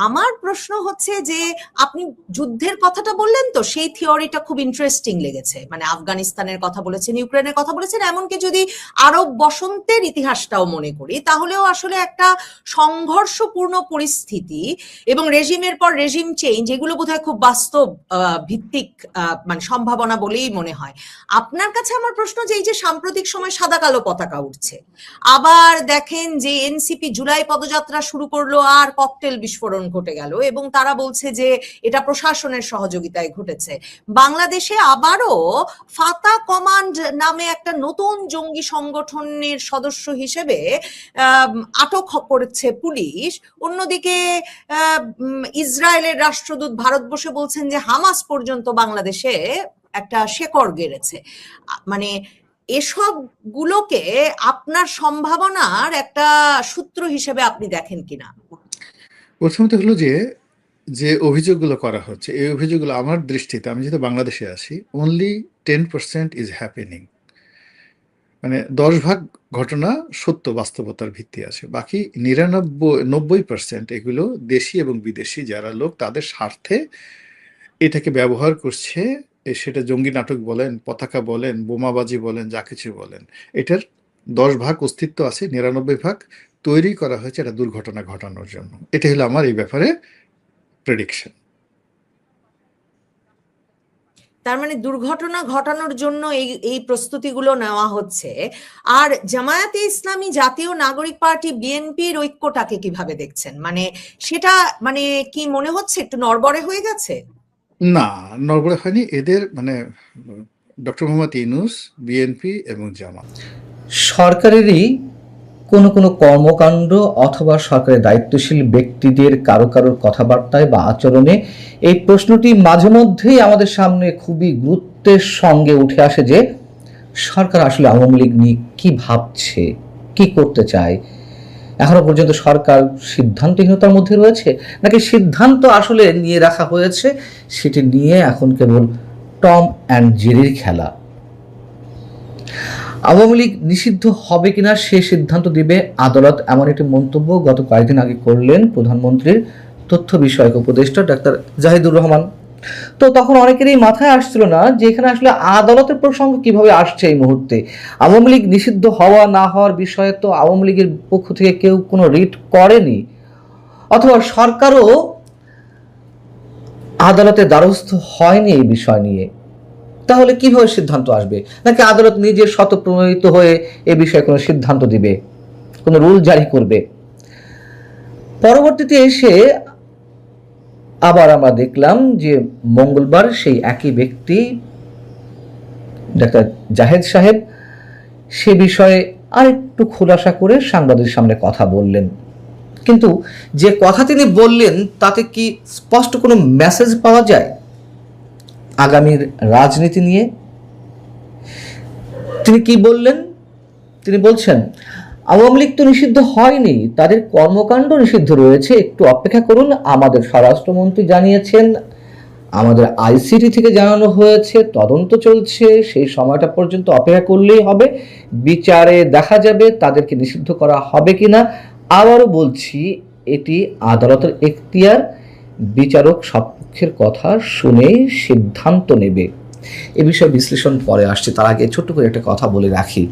আমার প্রশ্ন হচ্ছে যে আপনি যুদ্ধের কথাটা বললেন, তো সেই থিওরিটা খুব ইন্টারেস্টিং লেগেছে। মানে আফগানিস্তানের কথা বলেছেন, ইউক্রেনের কথা বলেছেন, এমনকি যদি আরব বসন্তের ইতিহাসটাও মনে করি, তাহলেও আসলে একটা সংঘর্ষপূর্ণ পরিস্থিতি এবং রেজিমের পর রেজিম চেঞ্জ, এগুলো বোধহয় খুব বাস্তব ভিত্তিক মানে সম্ভাবনা বলেই মনে হয়। আপনার কাছে আমার প্রশ্ন যে এই যে সাম্প্রতিক সময় সাদা কালো পতাকা উঠছে, আবার দেখেন যে এনসিপি জুলাই পদযাত্রা শুরু করলো আর ককটেল বিস্ফোরণ ঘটে গেল, এবং তারা বলছে যে এটা প্রশাসনের সহযোগিতায় ঘটেছে। বাংলাদেশে আবারও ফাতা কমান্ড নামে একটা নতুন জঙ্গি সংগঠনের সদস্য হিসেবে আটক করেছে পুলিশ। অন্যদিকে ইসরায়েলের রাষ্ট্রদূত ভারতবর্ষে বলছেন যে হামাস পর্যন্ত বাংলাদেশে একটা শেকড় গেড়েছে। মানে এসব গুলোকে আপনার সম্ভাবনার একটা সূত্র হিসেবে আপনি দেখেন কিনা? প্রথমত হলো যে যে অভিযোগগুলো করা হচ্ছে এই অভিযোগগুলো আমার দৃষ্টিতে, আমি যেহেতু বাংলাদেশে আছি, অনলি 10% ইজ হ্যাপেনিং। মানে 10 ভাগ ঘটনা সত্য বাস্তবতার ভিত্তি আছে, বাকি 90% এগুলো দেশি এবং বিদেশি যারা লোক তাদের স্বার্থে এটাকে ব্যবহার করছে। সেটা জঙ্গি নাটক বলেন, পতাকা বলেন, বোমাবাজি বলেন, যা কিছু বলেন, এটার 10 ভাগ অস্তিত্ব আছে, 99 ভাগ তৈরি করা হয়েছে এটা দুর্ঘটনা ঘটানোর জন্য। এটা হলো আমার এই ব্যাপারে প্রেডিকশন। তার মানে দুর্ঘটনা ঘটানোর জন্য এই এই প্রস্তুতিগুলো নেওয়া হচ্ছে। আর জামায়াতে ইসলামী, জাতীয় নাগরিক পার্টি, বিএনপির ঐক্যটাকে কিভাবে দেখছেন? মানে সেটা মানে কি মনে হচ্ছে একটু নড়বড়ে হয়ে গেছে? না, নড়বড়ে হয়নি। এদের মানে ডক্টর মোহাম্মদ ইউনূস, বিএনপি এবং জামাত সরকারেরই কোনো কোনো কর্মকাণ্ড অথবা সরকারের দায়িত্বশীল ব্যক্তিদের কারো কারোর কথাবার্তায় বা আচরণে এই প্রশ্নটি মাঝে মধ্যেই আমাদের সামনে খুবই গুরুত্বের সঙ্গে উঠে আসে যে সরকার আসলে আওয়ামী লীগ নিয়ে কি ভাবছে, কি করতে চায়। এখনো পর্যন্ত সরকার সিদ্ধান্তহীনতার মধ্যে রয়েছে, নাকি সিদ্ধান্ত আসলে নিয়ে রাখা হয়েছে, সেটি নিয়ে এখন কেবল টম অ্যান্ড জেরির খেলা। আওয়ামী লীগ নিষিদ্ধ হবে কিনা সে সিদ্ধান্ত দিবে আদালত, এমন একটি মন্তব্য গত কয়েকদিন আগে করলেন প্রধানমন্ত্রীর তথ্য বিষয়ক উপদেষ্টা ডাক্তার জাহিদুর রহমান। তো তখন অনেকেরই মাথায় আসছিল না যে এখানে আসলে আদালতের প্রসঙ্গ কিভাবে আসছে এই মুহূর্তে। আওয়ামী লীগ নিষিদ্ধ হওয়া না হওয়ার বিষয়ে তো আওয়ামী লীগের পক্ষ থেকে কেউ কোনো রিট করেনি, অথবা সরকারও আদালতের দ্বারস্থ হয়নি এই বিষয় নিয়ে। তাহলে কিভাবে সিদ্ধান্ত আসবে? নাকি আদালত নিজে স্বতঃপ্রণোদিত হয়ে এ বিষয়ে কোনো সিদ্ধান্ত দিবে, কোনো রুল জারি করবে? পরবর্তীতে এসে আবার আমরা দেখলাম যে মঙ্গলবার সেই একই ব্যক্তি ডাক্তার জাহেদ সাহেব সে বিষয়ে আরেকটু খোলাসা করে সাংবাদিকদের সামনে কথা বললেন। কিন্তু যে কথা তিনি বললেন তাতে কি স্পষ্ট কোনো মেসেজ পাওয়া যায় আগামীর রাজনীতি নিয়ে? তিনি কি বললেন? তিনি বলছেন আওয়ামী লীগ তো নিষিদ্ধ হয়নি, তাদের কর্মকাণ্ড নিষিদ্ধ রয়েছে, একটু অপেক্ষা করুন। আমাদের স্বরাষ্ট্রমন্ত্রী জানিয়েছেন, আমাদের আইসিটি থেকে জানানো হয়েছে, তদন্ত চলছে, সেই সময়টা পর্যন্ত অপেক্ষা করলেই হবে, বিচারে দেখা যাবে তাদেরকে নিষিদ্ধ করা হবে কিনা। আবারও বলছি, এটি আদালতের এখতিয়ার, বিচারক সপক্ষের কথা শুনেই সিদ্ধান্ত নেবে। এ বিষয়ে বিশ্লেষণ পরে আসছে, তার আগে ছোট্ট করে একটা কথা বলে রাখি।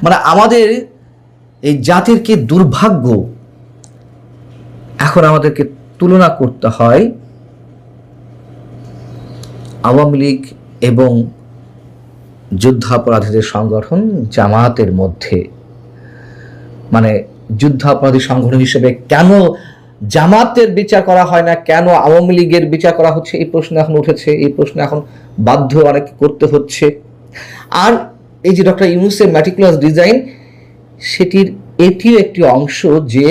মানে আমাদের এই জাতির কি দুর্ভাগ্য, এখন আমাদেরকে তুলনা করতে হয় আওয়ামী লীগ এবং যুদ্ধাপরাধীদের সংগঠন জামায়াতের মধ্যে। মানে যুদ্ধাপরাধী সংগঠন হিসেবে কেন জামাতের বিচার করা হয় না, কেন আওয়ামী লীগের বিচার করা হচ্ছে, এই প্রশ্ন এখন উঠেছে। এই প্রশ্ন এখন বাধ্য অনেক করতে হচ্ছে। আর এই যে ডক্টর ইউনূসের ম্যাটিকুলাস ডিজাইন, সেটির এটিও একটি অংশ যে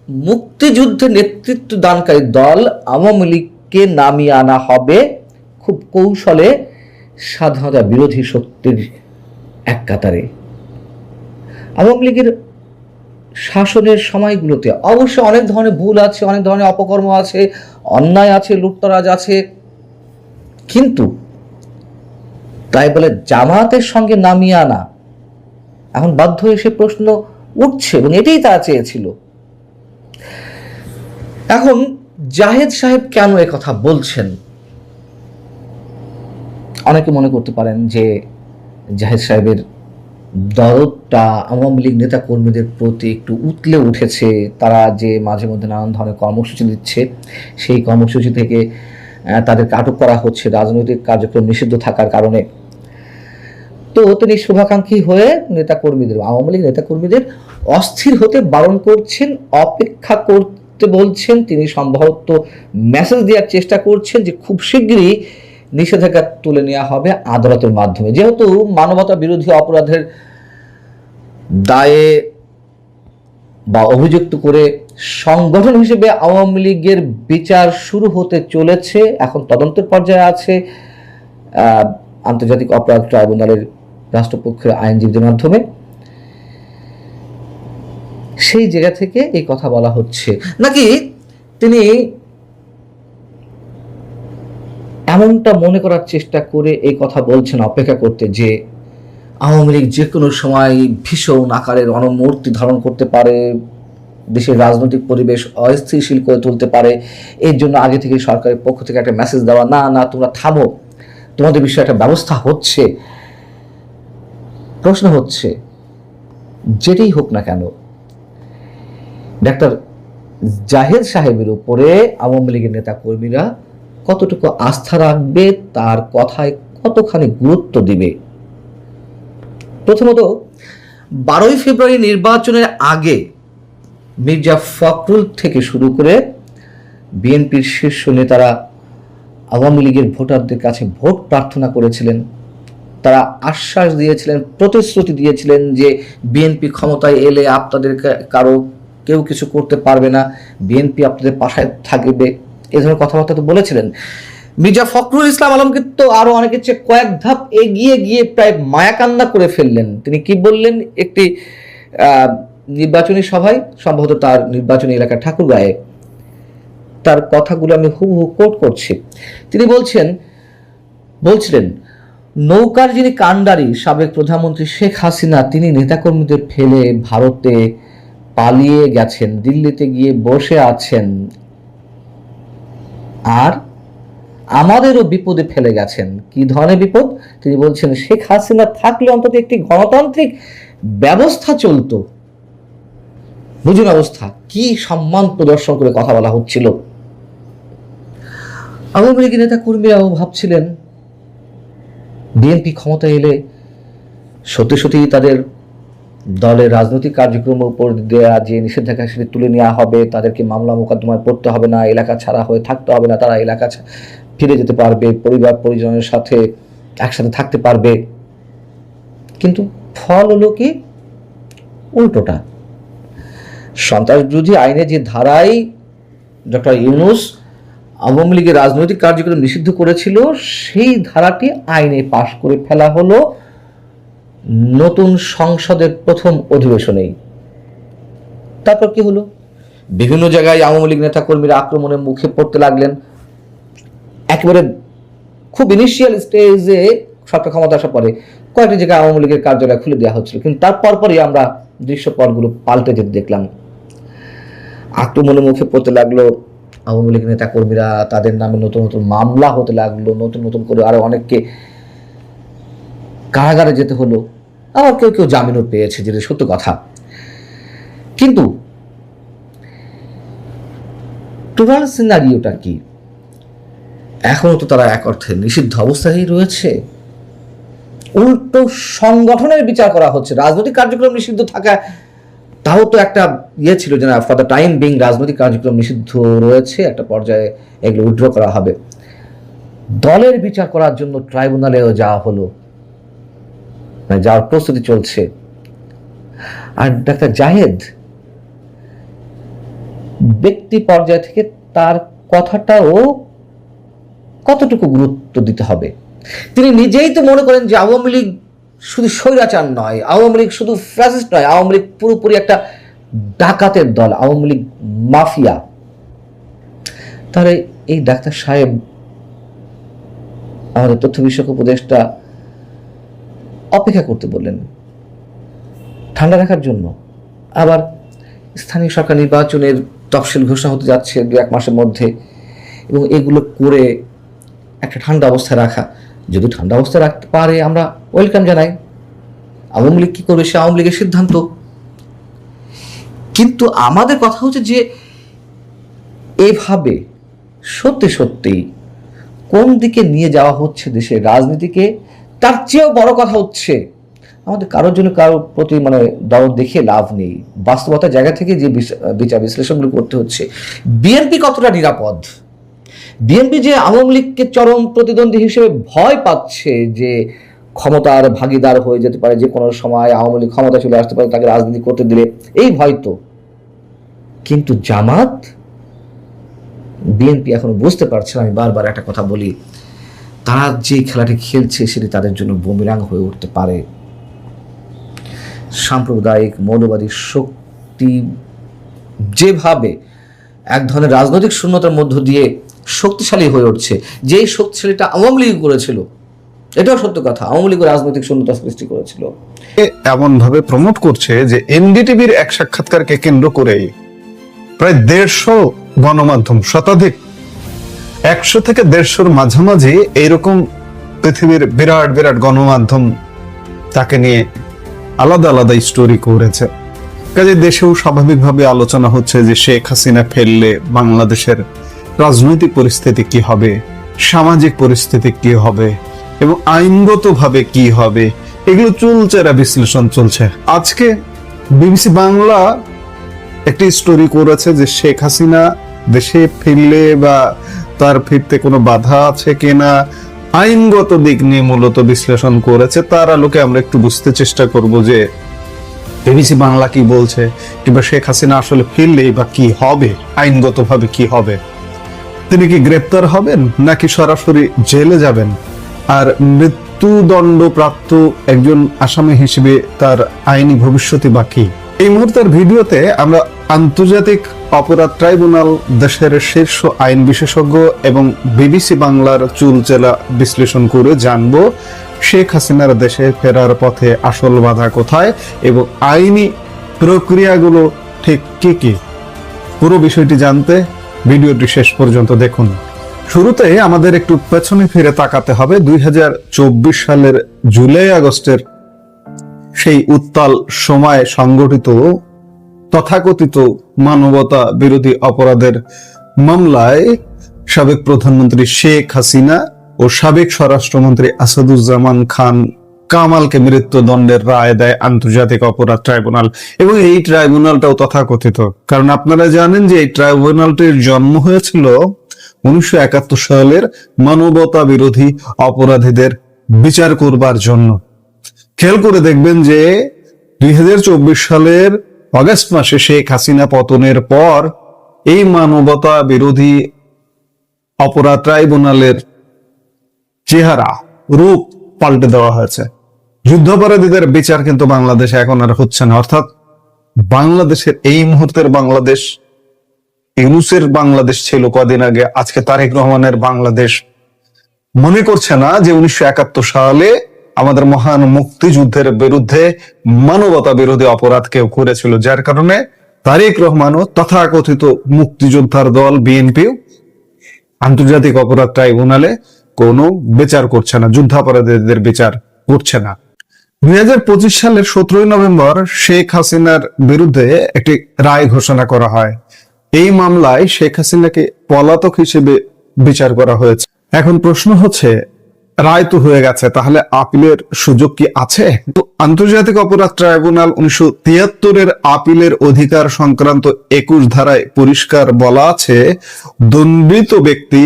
মুক্তিযুদ্ধে নেতৃত্ব দানকারী দল আওয়ামী লীগকে নামিয়ে আনা হবে খুব কৌশলে স্বাধীনতা বিরোধী শক্তির এক কাতারে। আওয়ামী লীগের শাসনের সময়গুলোতে অবশ্য অনেক ধরনের ভুল আছে, অনেক ধরনের অপকর্ম আছে, অন্যায় আছে, লুটতরাজ আছে, কিন্তু তাই বলে জামায়াতের সঙ্গে নামিয়ে আনা এখন বাধ্য হয়ে সে প্রশ্ন উঠছে, এবং এটাই তারা চেয়েছিল। এখন জাহেদ সাহেব কেন এ কথা বলছেন? অনেকে মনে করতে পারেন যে জাহেদ সাহেবের দরদটা আওয়ামী লীগ নেতা কর্মীদের প্রতি একটু উতলে উঠেছে। তারা যে মাঝে মধ্যে নানান ধরনের কর্মসূচি দিচ্ছে, সেই কর্মসূচি থেকে তাদেরকে আটক করা হচ্ছে রাজনৈতিক কার্যক্রম নিষিদ্ধ থাকার কারণে। তো তিনি শুভাকাঙ্ক্ষী হয়ে নেতাকর্মীদের, আওয়ামী লীগ নেতাকর্মীদের অস্থির হতে বারণ করছেন, অপেক্ষা করতে বলছেন। তিনি সম্ভবত মেসেজ দেওয়ার চেষ্টা করছেন যে খুব শীঘ্রই নিষেধাজ্ঞা তুলে নেওয়া হবে আদালতের মাধ্যমে। যেহেতু মানবতা বিরোধী অপরাধের দায়ে বা অভিযুক্ত করে সংগঠন হিসেবে আওয়ামী লীগের বিচার শুরু হতে চলেছে, এখন তদন্তের পর্যায়ে আছে আন্তর্জাতিক অপরাধ ট্রাইব্যুনালের রাষ্ট্রপক্ষের আইনজীবীদের মাধ্যমে। সেই জায়গা থেকে এই কথা বলা হচ্ছে, নাকি তিনি এমনটা মনে করার চেষ্টা করে এই কথা বলছেন অপেক্ষা করতে যে আওয়ামী লীগ যে কোনো সময় ভীষণ আকারের অনমূর্তি ধারণ করতে পারে, দেশের রাজনৈতিক পরিবেশ অস্থিতিশীল করে তুলতে পারে, এর জন্য আগে থেকে সরকারের পক্ষ থেকে একটা মেসেজ দেওয়া, না না তোমরা থামো, তোমাদের বিষয়ে একটা ব্যবস্থা হচ্ছে। প্রশ্ন হচ্ছে, যেটাই হোক না কেন, ডাক্তার জাহেদ সাহেবের উপরে আওয়ামী লীগের নেতা কর্মীরা কতটুকু আস্থা রাখবে, তার কথায় কতখানি গুরুত্ব দিবে। প্রথমত, 12ই ফেব্রুয়ারি নির্বাচনের আগে মির্জা ফখরুল থেকে শুরু করে বিএনপির শীর্ষ নেতারা আওয়ামী লীগের ভোটারদের কাছে ভোট প্রার্থনা করেছিলেন। তারা আশ্বাস দিয়েছিলেন, প্রতিশ্রুতি দিয়েছিলেন যে বিএনপি ক্ষমতায় এলে আপনাদের কারো কেউ কিছু করতে পারবে না, বিএনপি আপনাদের পাশে থাকবে, এ ধরনের কথাবার্তা তো বলেছিলেন। মির্জা ফখরুল ইসলাম আলমকে তো আরো অনেকের চেয়ে কয়েক ধাপ এগিয়ে গিয়ে প্রায় মায়াকান্না করে ফেললেন। তিনি কি বললেন একটি নির্বাচনী সভায়, সম্ভবত তার নির্বাচনী এলাকা ঠাকুরগাঁয়ে, তার কথাগুলো আমি হুবহু কোট করছি। তিনি বলছিলেন নৌকার যিনি কাণ্ডারি সাবেক প্রধানমন্ত্রী শেখ হাসিনা, তিনি নেতাকর্মীদের ফেলে ভারতে পালিয়ে গেছেন, দিল্লিতে গিয়ে বসে আছেন, আর আমাদেরও বিপদে ফেলে গেছেন। কি ধরনের বিপদ? তিনি বলছেন শেখ হাসিনা থাকলে অন্তত একটি গণতান্ত্রিক ব্যবস্থা চলতো। বুঝুন অবস্থা, কি সম্মান প্রদর্শন করে কথা বলা হচ্ছিল। আওয়ামী লীগের নেতা কর্মীরাও ভাবছিলেন বিএনপি ক্ষমতা এলে সত্যি সত্যি তাদের দলের রাজনৈতিক কার্যক্রমের উপর দেওয়া যে নিষেধাজ্ঞা সেটি তুলে নেওয়া হবে, তাদেরকে মামলা মোকদ্দমায় পড়তে হবে না, এলাকা ছাড়া হয়ে থাকতে হবে না, তারা এলাকা ফিরে যেতে পারবে, পরিবার পরিজনের সাথে একসাথে থাকতে পারবে। কিন্তু ফল হলো কি উল্টোটা। সন্ত্রাস বিরোধী আইনে যে ধারায় ডক্টর ইউনূস আওয়ামী লীগের রাজনৈতিক কার্যক্রম নিষিদ্ধ করেছিল, সেই ধারাটি আইনে পাশ করে ফেলা হলো নতুন সংসদের প্রথম অধিবেশনেই। তারপর কি হলো? বিভিন্ন জায়গায় আওয়ামী লীগ নেতা কর্মীরা আক্রমণের মুখে পড়তে লাগলেন। একেবারে খুব ইনিশিয়াল স্টেজে সরকার ক্ষমতা আসার পরে কয়েকটি জায়গায় আওয়ামী লীগের কার্যালয় খুলে দেওয়া হচ্ছিল, কিন্তু তারপরই আমরা দৃশ্যপটগুলো পাল্টে যেতে দেখলাম। আক্রমণের মুখে পড়তে লাগলো আওয়ামী লীগ নেতা কর্মীরা, তাদের নামে নতুন নতুন মামলা হতে লাগলো, নতুন নতুন করে আরো অনেককে কারাগারে যেতে হলো, আবার কেউ কেউ জামিনও পেয়েছে, যেটা সত্য কথা। কিন্তু টোটাল সিনারিওটা কি? এখনো তো তারা এক অর্থে নিষিদ্ধ অবস্থায় রয়েছে। উল্টো সংগঠনের বিচার করা হচ্ছে। রাজনৈতিক কার্যক্রম নিষিদ্ধ থাকা তাও তো একটা ছিল যে না, ফর দ্য টাইম বিং রাজনৈতিক কার্যক্রম নিষিদ্ধ রয়েছে, একটা পর্যায়ে এগুলো উইথড্র করা হবে। দলের বিচার করার জন্য ট্রাইব্যুনালেও যাওয়া হলো, মানে যাওয়ার প্রস্তুতি চলছে। আর ডাক্তার জাহেদ ব্যক্তি পর্যায় থেকে তার কথাটাও কতটুকু গুরুত্ব দিতে হবে। তিনি নিজেই তো মনে করেন যে আওয়ামী লীগ শুধু স্বৈরাচার নয়, আওয়ামী লীগ শুধু ফ্যাসিস্ট নয়, আওয়ামী লীগ পুরোপুরি একটা ডাকাতের দল, আওয়ামী লীগ মাফিয়া। তাহলে এই ডাক্তার সাহেব আমাদের তথ্য বিষয়ক উপদেষ্টা অপেক্ষা করতে বললেন ঠান্ডা রাখার জন্য। আবার স্থানীয় সরকার নির্বাচনের তফসিল ঘোষণা হতে যাচ্ছে 2-1 মাসের মধ্যে, এবং এগুলো করে একটা ঠান্ডা অবস্থায় রাখা। যদি ঠান্ডা অবস্থায় রাখতে পারে আমরা ওয়েলকাম জানাই। আওয়ামী লীগ কি করবে সে আওয়ামী লীগের সিদ্ধান্ত। কিন্তু আমাদের কথা হচ্ছে যে এভাবে সত্যি সত্যি কোন দিকে নিয়ে যাওয়া হচ্ছে দেশের রাজনীতিকে, তার চেয়েও বড় কথা হচ্ছে আমাদের কারোর জন্য কারোর প্রতি মানে দরদ দেখিয়ে লাভ নেই। বাস্তবতার জায়গা থেকে যে বিচার বিশ্লেষণগুলো করতে হচ্ছে, বিএনপি কতটা নিরাপদ, বিএনপি যে আওয়ামী লীগকে চরম প্রতিদ্বন্দ্বী হিসেবে ভয় পাচ্ছে যে ক্ষমতার ভাগিদার হয়ে যেতে পারে, যে কোনো সময় আওয়ামী লীগ ক্ষমতা চলে আসতে পারে, তাকে রাজনীতি করতে দিলে, এই ভয় তো। কিন্তু জামাত, বিএনপি এখনো বুঝতে পারছে না। আমি বারবার একটা কথা বলি, তারা যে খেলাটি খেলছে সেটি তাদের জন্য বুমেরাং হয়ে উঠতে পারে। সাম্প্রদায়িক মৌলবাদী শক্তি যেভাবে এক ধরনের রাজনৈতিক শূন্যতার মধ্য দিয়ে শক্তিশালী হয়ে উঠছে, যেই শক্তিশালীটা আওয়ামী লীগ করেছিল, এটাও সত্য কথা, আওয়ামী লীগ রাজনৈতিক শূন্যতা সৃষ্টি করেছিল। এমন ভাবে প্রমোট করছে যে এনডিটিভির এক সাক্ষাৎকারকে কেন্দ্র করেই প্রায় 150 গণমাধ্যম, শতাধিক 100 থেকে 150 মাঝামাঝি এইরকম পৃথিবীর বিরাট বিরাট গণমাধ্যম তাকে নিয়ে আলাদা আলাদা স্টোরি করেছে। কাজে দেশেও স্বাভাবিকভাবে আলোচনা হচ্ছে যে শেখ হাসিনা ফেললে বাংলাদেশের রাজনৈতিক পরিস্থিতি কি হবে, সামাজিক পরিস্থিতি কি হবে এবং আইনগতভাবে কি হবে, এগুলো চুলচেরা বিশ্লেষণ চলছে। আজকে বিবিসি বাংলা একটি স্টোরি করেছে যে শেখ হাসিনা দেশে ফিরলে বা তার ফিরতে কোনো বাধা আছে কিনা, আইনগত দিক নিয়ে মূলত বিশ্লেষণ করেছে। তার আলোকে আমরা একটু বুঝতে চেষ্টা করব যে বিবিসি বাংলা কি বলছে, কিংবা শেখ হাসিনা আসলে ফিরলেই বা কি হবে, আইনগতভাবে কি হবে, তিনি কি গ্রেপ্তার হবেন নাকি সরাসরি জেলে যাবেন, আর মৃত্যুদণ্ড প্রাপ্ত একজন আসামি হিসেবে তার আইনি ভবিষ্যৎই বা কি। এই মুহূর্তের ভিডিওতে আমরা আন্তর্জাতিক অপরাধ ট্রাইব্যুনাল, দেশের শীর্ষ আইন বিশেষজ্ঞ এবং বিবিসি বাংলার চুলচেলা বিশ্লেষণ করে জানবো শেখ হাসিনার দেশে ফেরার পথে আসল বাধা কোথায় এবং আইনি প্রক্রিয়াগুলো ঠিক কি কি। পুরো বিষয়টি জানতে ভিডিওটি শেষ পর্যন্ত দেখুন। শুরুতে আমাদের একটু পেছনে ফিরে তাকাতে হবে 2024 সালের জুলাই আগস্টের সেই উত্তাল সময়ে সংগঠিত তথাকথিত মানবতা বিরোধী অপরাধের মামলায় সাবেক প্রধানমন্ত্রী শেখ হাসিনা ও সাবেক স্বরাষ্ট্রমন্ত্রী আসাদুজ্জামান খান কামালকে মৃত্যুদণ্ডের রায় দেয় আন্তর্জাতিক অপরাধ ট্রাইব্যুনাল। এবং এই ট্রাইব্যুনালটাও তথাকথিত, কারণ আপনারা জানেন যে এই ট্রাইব্যুনালটির জন্ম হয়েছিল 1971 সালের মানবতা বিরোধী অপরাধীদের বিচার করবার জন্য। খেয়াল করে দেখবেন যে 2024 সালের অগাস্ট মাসে শেখ হাসিনা পতনের পর এই মানবতা বিরোধী অপরাধ ট্রাইব্যুনালের চেহারা, রূপ পাল্টে দেওয়া হয়েছে। যুদ্ধাপরাধীদের বিচার কিন্তু বাংলাদেশে এখন আর হচ্ছে না। অর্থাৎ বাংলাদেশের এই মুহূর্তের বাংলাদেশ ইউনূসের বাংলাদেশ ছিল কদিন আগে, আজকে তারেক রহমানের বাংলাদেশ মনে করছে না যে 1971 সালে আমাদের মহান মুক্তিযুদ্ধের বিরুদ্ধে মানবতা বিরোধী অপরাধ কেউ করেছিল, যার কারণে তারেক রহমানও তথাকথিত মুক্তিযোদ্ধার দল বিএনপিও আন্তর্জাতিক অপরাধ ট্রাইব্যুনালে কোনো বিচার করছে না, যুদ্ধাপরাধীদের বিচার করছে না। 2025 সালের 17 নভেম্বর শেখ হাসিনার বিরুদ্ধে একটি রায় ঘোষণা করা হয়। এই মামলায় শেখ হাসিনাকে পলাতক হিসেবে বিচার করা হয়েছে। এখন প্রশ্ন হচ্ছে, রায় তো হয়ে গেছে, তাহলে আপিলের সুযোগ কি আছে? আন্তর্জাতিক অপরাধ ট্রাইব্যুনাল 1973 আপিলের অধিকার সংক্রান্ত 21 ধারায় পরিষ্কার বলা আছে, দণ্ডিত ব্যক্তি,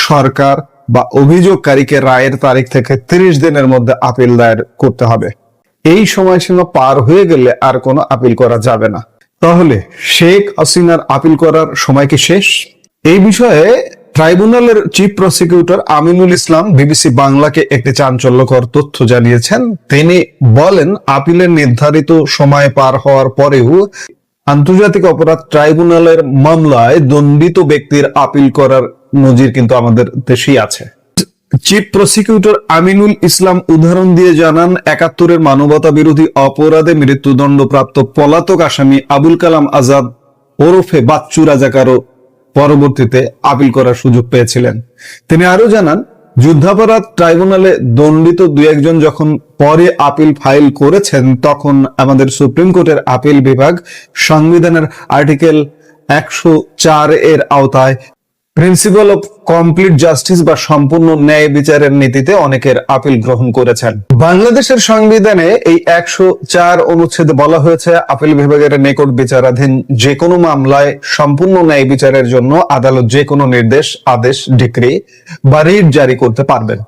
সরকার বা অভিযোগকারীকে রায়ের তারিখ থেকে 30 দিনের মধ্যে আপিল দায়ের করতে হবে। এই সময়সীমা পার হয়ে গেলে আর কোনো আপিল করা যাবে না। তাহলে শেখ হাসিনার আপিল করার সময় কি শেষ? এই বিষয়ে ট্রাইব্যুনালের chief prosecutor Aminul Islam BBC বাংলাকে একটি চাঞ্চল্যকর তথ্য জানিয়েছেন। তিনি বলেন, আপিলের নির্ধারিত সময় পার হওয়ার পরেও আন্তর্জাতিক অপরাধ ট্রাইব্যুনালের মামলায় দণ্ডিত ব্যক্তির আপিল করার নজির কিন্তু আমাদের দেশেই আছে। চিফ প্রসিকিউটর আমিনুল ইসলাম উদাহরণ দিয়ে জানান, 71 মানবতা বিরোধী অপরাধে মৃত্যুদণ্ডপ্রাপ্ত পলাতক আসামি আবুল কালাম আজাদ ওরফে বাচ্চু রাজাকারও পরবর্তীতে আপিল করার সুযোগ পেয়েছিলেন। তিনি আরো জানান, যুদ্ধাপরাধ ট্রাইব্যুনালে দণ্ডিত 2-1 যখন পরে আপিল ফাইল করেছেন, তখন আমাদের সুপ্রিম কোর্টের আপিল বিভাগ সংবিধানের আর্টিকেল 104 এর আওতায় প্রিন্সিপাল অফ কমপ্লিট জাস্টিস বা সম্পূর্ণ ন্যায় বিচারের নীতিতে অনেকের আপিল গ্রহণ করেছেন। বাংলাদেশের সংবিধানে এই 104 অনুচ্ছেদে বলা হয়েছে, আপিল বিভাগের নিকট বিচারাধীন যে কোনো মামলায় সম্পূর্ণ ন্যায় বিচারের জন্য আদালত যে কোনো নির্দেশ, আদেশ, ডিক্রি বা রিট জারি করতে পারবেন।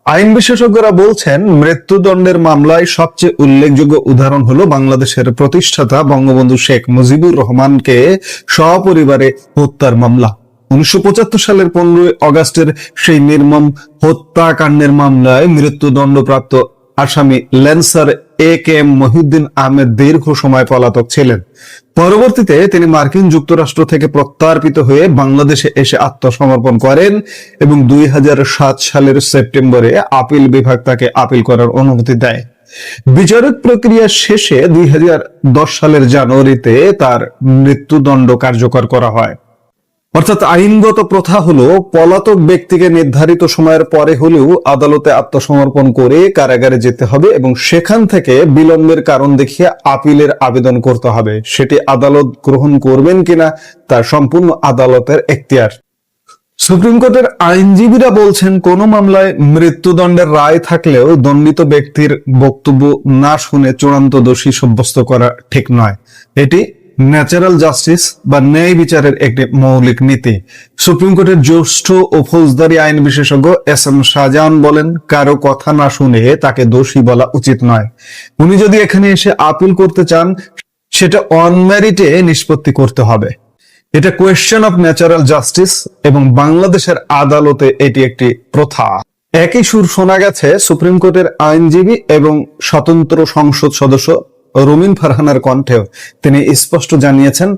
আইন বিশেষজ্ঞরা বলছেন, মৃত্যুদণ্ডের মামলায় সবচেয়ে উল্লেখযোগ্য উদাহরণ হলো বাংলাদেশের প্রতিষ্ঠাতা বঙ্গবন্ধু শেখ মুজিবুর রহমানকে সপরিবারে হত্যার মামলা। 1975 সালের 15 অগাস্টের সেই নির্মম হত্যাকাণ্ডের মামলায় মৃত্যুদণ্ডপ্রাপ্ত আসামি ল্যান্সার A.K.M. মহিউদ্দিন আহমেদ দীর্ঘ সময় পলাতক ছিলেন। পরবর্তীতে তিনি মার্কিন যুক্তরাষ্ট্র থেকে প্রত্যার্পিত হয়ে বাংলাদেশে এসে আত্মসমর্পণ করেন এবং 2007 সালের সেপ্টেম্বরে আপিল বিভাগ তাকে আপিল করার অনুমতি দেয়। বিচারিক প্রক্রিয়া শেষে 2010 সালের জানুয়ারিতে তার মৃত্যুদণ্ড কার্যকর করা হয়। অর্থাৎ আইনগত প্রথা হলো পলাতক ব্যক্তিকে নির্ধারিত সময়ের পরে হলেও আদালতে আত্মসমর্পণ করে কারাগারে যেতে হবে এবং সেখান থেকে বিলম্বের কারণ দেখিয়ে আপিলের আবেদন করতে হবে। সেটি আদালত গ্রহণ করবেন কিনা তা সম্পূর্ণ আদালতের এখতিয়ার। সুপ্রিম কোর্টের আইনজীবীরা বলছেন, কোন মামলায় মৃত্যুদণ্ডের রায় থাকলেও দণ্ডিত ব্যক্তির বক্তব্য না শুনে চূড়ান্ত দোষী সাব্যস্ত করা ঠিক নয়। এটি ন্যাচারাল জাস্টিস বা ন্যায় বিচারের একটি মৌলিক নীতি। সুপ্রিম কোর্টের জ্যেষ্ঠ ও ফৌজদারি আইন বিশেষজ্ঞ S.M. শাহজাহান বলেন, কারো কথা না শুনে তাকে দোষী বলা উচিত নয়। উনি যদি এখানে এসে আপিল করতে চান, সেটা অন মেরিটে নিষ্পত্তি করতে হবে। এটা কোয়েশ্চেন অফ ন্যাচারাল জাস্টিস এবং বাংলাদেশের আদালতে এটি একটি প্রথা। একই সুর শোনা গেছে সুপ্রিম কোর্টের আইনজীবী এবং স্বতন্ত্র সংসদ সদস্য রুমিন ফারহানার কণ্ঠেও। তিনি স্পষ্ট জানিয়েছেন,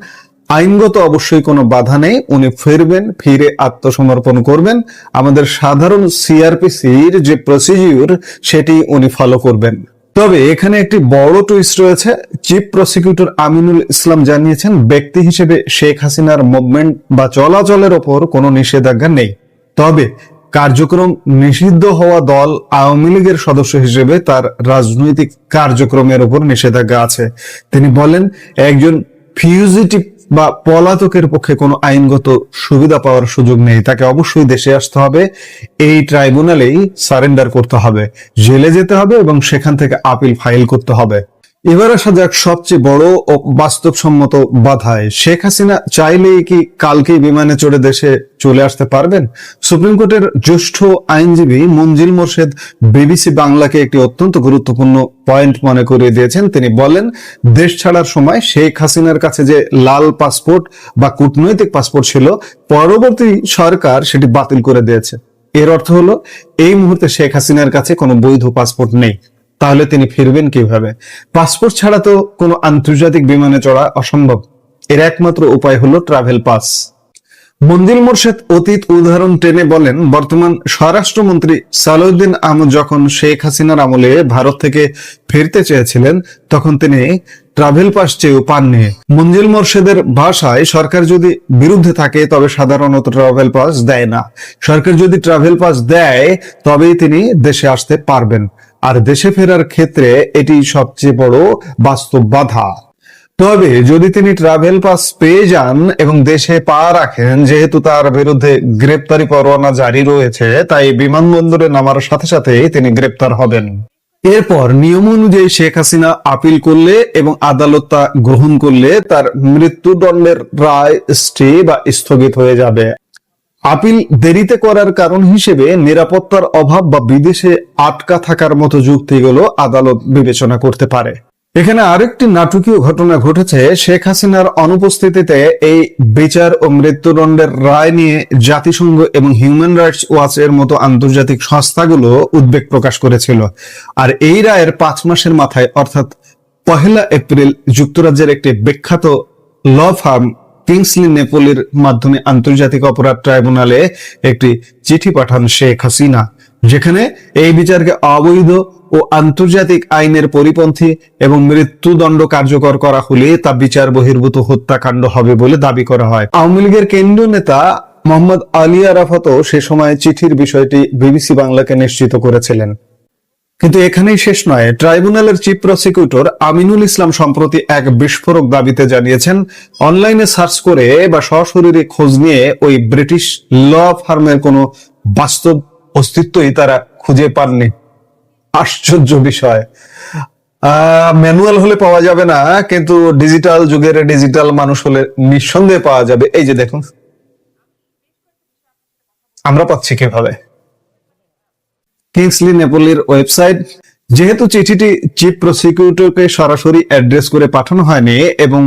আইনগত অবশ্যই কোনো বাধা নেই, উনি ফিরবেন, ফিরে আত্মসমর্পণ করবেন। আমাদের সাধারণ সিআরপিসির যে প্রসিডিউর সেটি উনি ফলো করবেন। তবে এখানে একটি বড় টুইস্ট রয়েছে। চিফ প্রসিকিউটর আমিনুল ইসলাম জানিয়েছেন, ব্যক্তি হিসেবে শেখ হাসিনার মুভমেন্ট বা চলাচলের ওপর কোনো নিষেধাজ্ঞা নেই। তবে কার্যক্রম নিষিদ্ধ হওয়া দল আওয়ামী লীগের সদস্য হিসেবে তার রাজনৈতিক কার্যক্রমের উপর নিষেধাজ্ঞা আছে। তিনি বলেন, একজন ফিউজিটিভ বা পলাতকের পক্ষে কোনো আইনগত সুবিধা পাওয়ার সুযোগ নেই। তাকে অবশ্যই দেশে আসতে হবে, এই ট্রাইব্যুনালেই সারেন্ডার করতে হবে, জেলে যেতে হবে এবং সেখান থেকে আপিল ফাইল করতে হবে। এবার আসা যাক সবচেয়ে বড় ও বাস্তবসম্মত বাধায়। শেখ হাসিনা চাইলেই কি কালকেই বিমানে চড়ে দেশে চলে আসতে পারবেন? সুপ্রিম কোর্টের জ্যেষ্ঠ আইনজীবী মঞ্জিল মোর্শেদ বিবিসি বাংলাকে একটি অত্যন্ত গুরুত্বপূর্ণ পয়েন্ট মনে করিয়ে দিয়েছেন। তিনি বলেন, দেশ ছাড়ার সময় শেখ হাসিনার কাছে যে লাল পাসপোর্ট বা কূটনৈতিক পাসপোর্ট ছিল, পরবর্তী সরকার সেটি বাতিল করে দিয়েছে। এর অর্থ হলো এই মুহূর্তে শেখ হাসিনার কাছে কোনো বৈধ পাসপোর্ট নেই। তাহলে তিনি ফিরবেন কিভাবে? পাসপোর্ট ছাড়া তো কোনো আন্তর্জাতিক বিমানে চড়া অসম্ভব। এর একমাত্র উপায় হলো ট্রাভেল পাস। মঞ্জিল মোর্শেদ অতীত উদাহরণ টেনে বলেন, বর্তমান স্বরাষ্ট্রমন্ত্রী সালাউদ্দিন আহমদ যখন শেখ হাসিনার আমলে ভারত থেকে ফিরতে চেয়েছিলেন, তখন তিনি ট্রাভেল পাস চেয়েও পাননি। মঞ্জিল মোর্শেদের ভাষায়, সরকার যদি বিরুদ্ধে থাকে তবে সাধারণত ট্রাভেল পাস দেয় না। সরকার যদি ট্রাভেল পাস দেয় তবেই তিনি দেশে আসতে পারবেন। আর দেশে ফেরার ক্ষেত্রে এটি সবচেয়ে বড় বাস্তব বাধা। তবে যদি তিনি ট্রাভেল পাস পেয়ে যান এবং দেশে পা রাখেন, যেহেতু তার বিরুদ্ধে গ্রেপ্তারি পরোয়ানা জারি রয়েছে, তাই বিমানবন্দরে নামার সাথে সাথে তিনি গ্রেপ্তার হবেন। এরপর নিয়ম অনুযায়ী শেখ হাসিনা আপিল করলে এবং আদালত তা গ্রহণ করলে তার মৃত্যুদণ্ডের রায় স্টে বা স্থগিত হয়ে যাবে। আপিল দেরিতে করার কারণ হিসেবে নিরাপত্তার অভাব বা বিদেশে আটকা থাকার মতো যুক্তিগুলো আদালত বিবেচনা করতে পারে। এখানে আরেকটি নাটকীয় ঘটনা ঘটেছে। শেখ হাসিনার অনুপস্থিতিতে এই বিচার ও মৃত্যুদণ্ডের রায় নিয়ে জাতিসংঘ এবং হিউম্যান রাইটস ওয়াচের মতো আন্তর্জাতিক সংস্থাগুলো উদ্বেগ প্রকাশ করেছিল। আর এই রায়ের 5 মাসের মাথায়, অর্থাৎ 1 এপ্রিল, যুক্তরাজ্যের একটি বিখ্যাত ল ফার্ম কিংসলি নেপোলির মাধ্যমে আন্তর্জাতিক অপরাধ ট্রাইব্যুনালে একটি চিঠি পাঠান শেখ হাসিনা, যেখানে এই বিচারকে অবৈধ ও আন্তর্জাতিক আইনের পরিপন্থী এবং মৃত্যুদণ্ড কার্যকর করা হলে তা বিচার বহির্ভূত হত্যাকাণ্ড হবে বলে দাবি করা হয়। আওয়ামী লীগের কেন্দ্রীয় নেতা মোহাম্মদ আলী আরাফাতও সে সময় চিঠির বিষয়টি বিবিসি বাংলাকে নিশ্চিত করেছিলেন। কিন্তু এখানেই শেষ নয়। ট্রাইব্যুনালের চিফ প্রসিকিউটর আমিনুল ইসলাম সম্প্রতি এক বিস্ফোরক দাবিতে জানিয়েছেন, অনলাইনে সার্চ করে বা সশরীরে খোঁজ নিয়ে ওই ব্রিটিশ ল ফার্মের কোনো বাস্তব অস্তিত্বই তারা খুঁজে পাননি। আশ্চর্য বিষয়। ম্যানুয়াল হলে পাওয়া যাবে না, কিন্তু ডিজিটাল যুগের ডিজিটাল মানুষ হলে নিঃসন্দেহে পাওয়া যাবে। এই যে দেখুন, আমরা পাচ্ছি কিভাবে? কিংসলি নেপোলির ওয়েবসাইট। যেহেতু চিঠিটি চিফ প্রসিকিউটরকে সরাসরি অ্যাড্রেস করে পাঠানো হয়নি এবং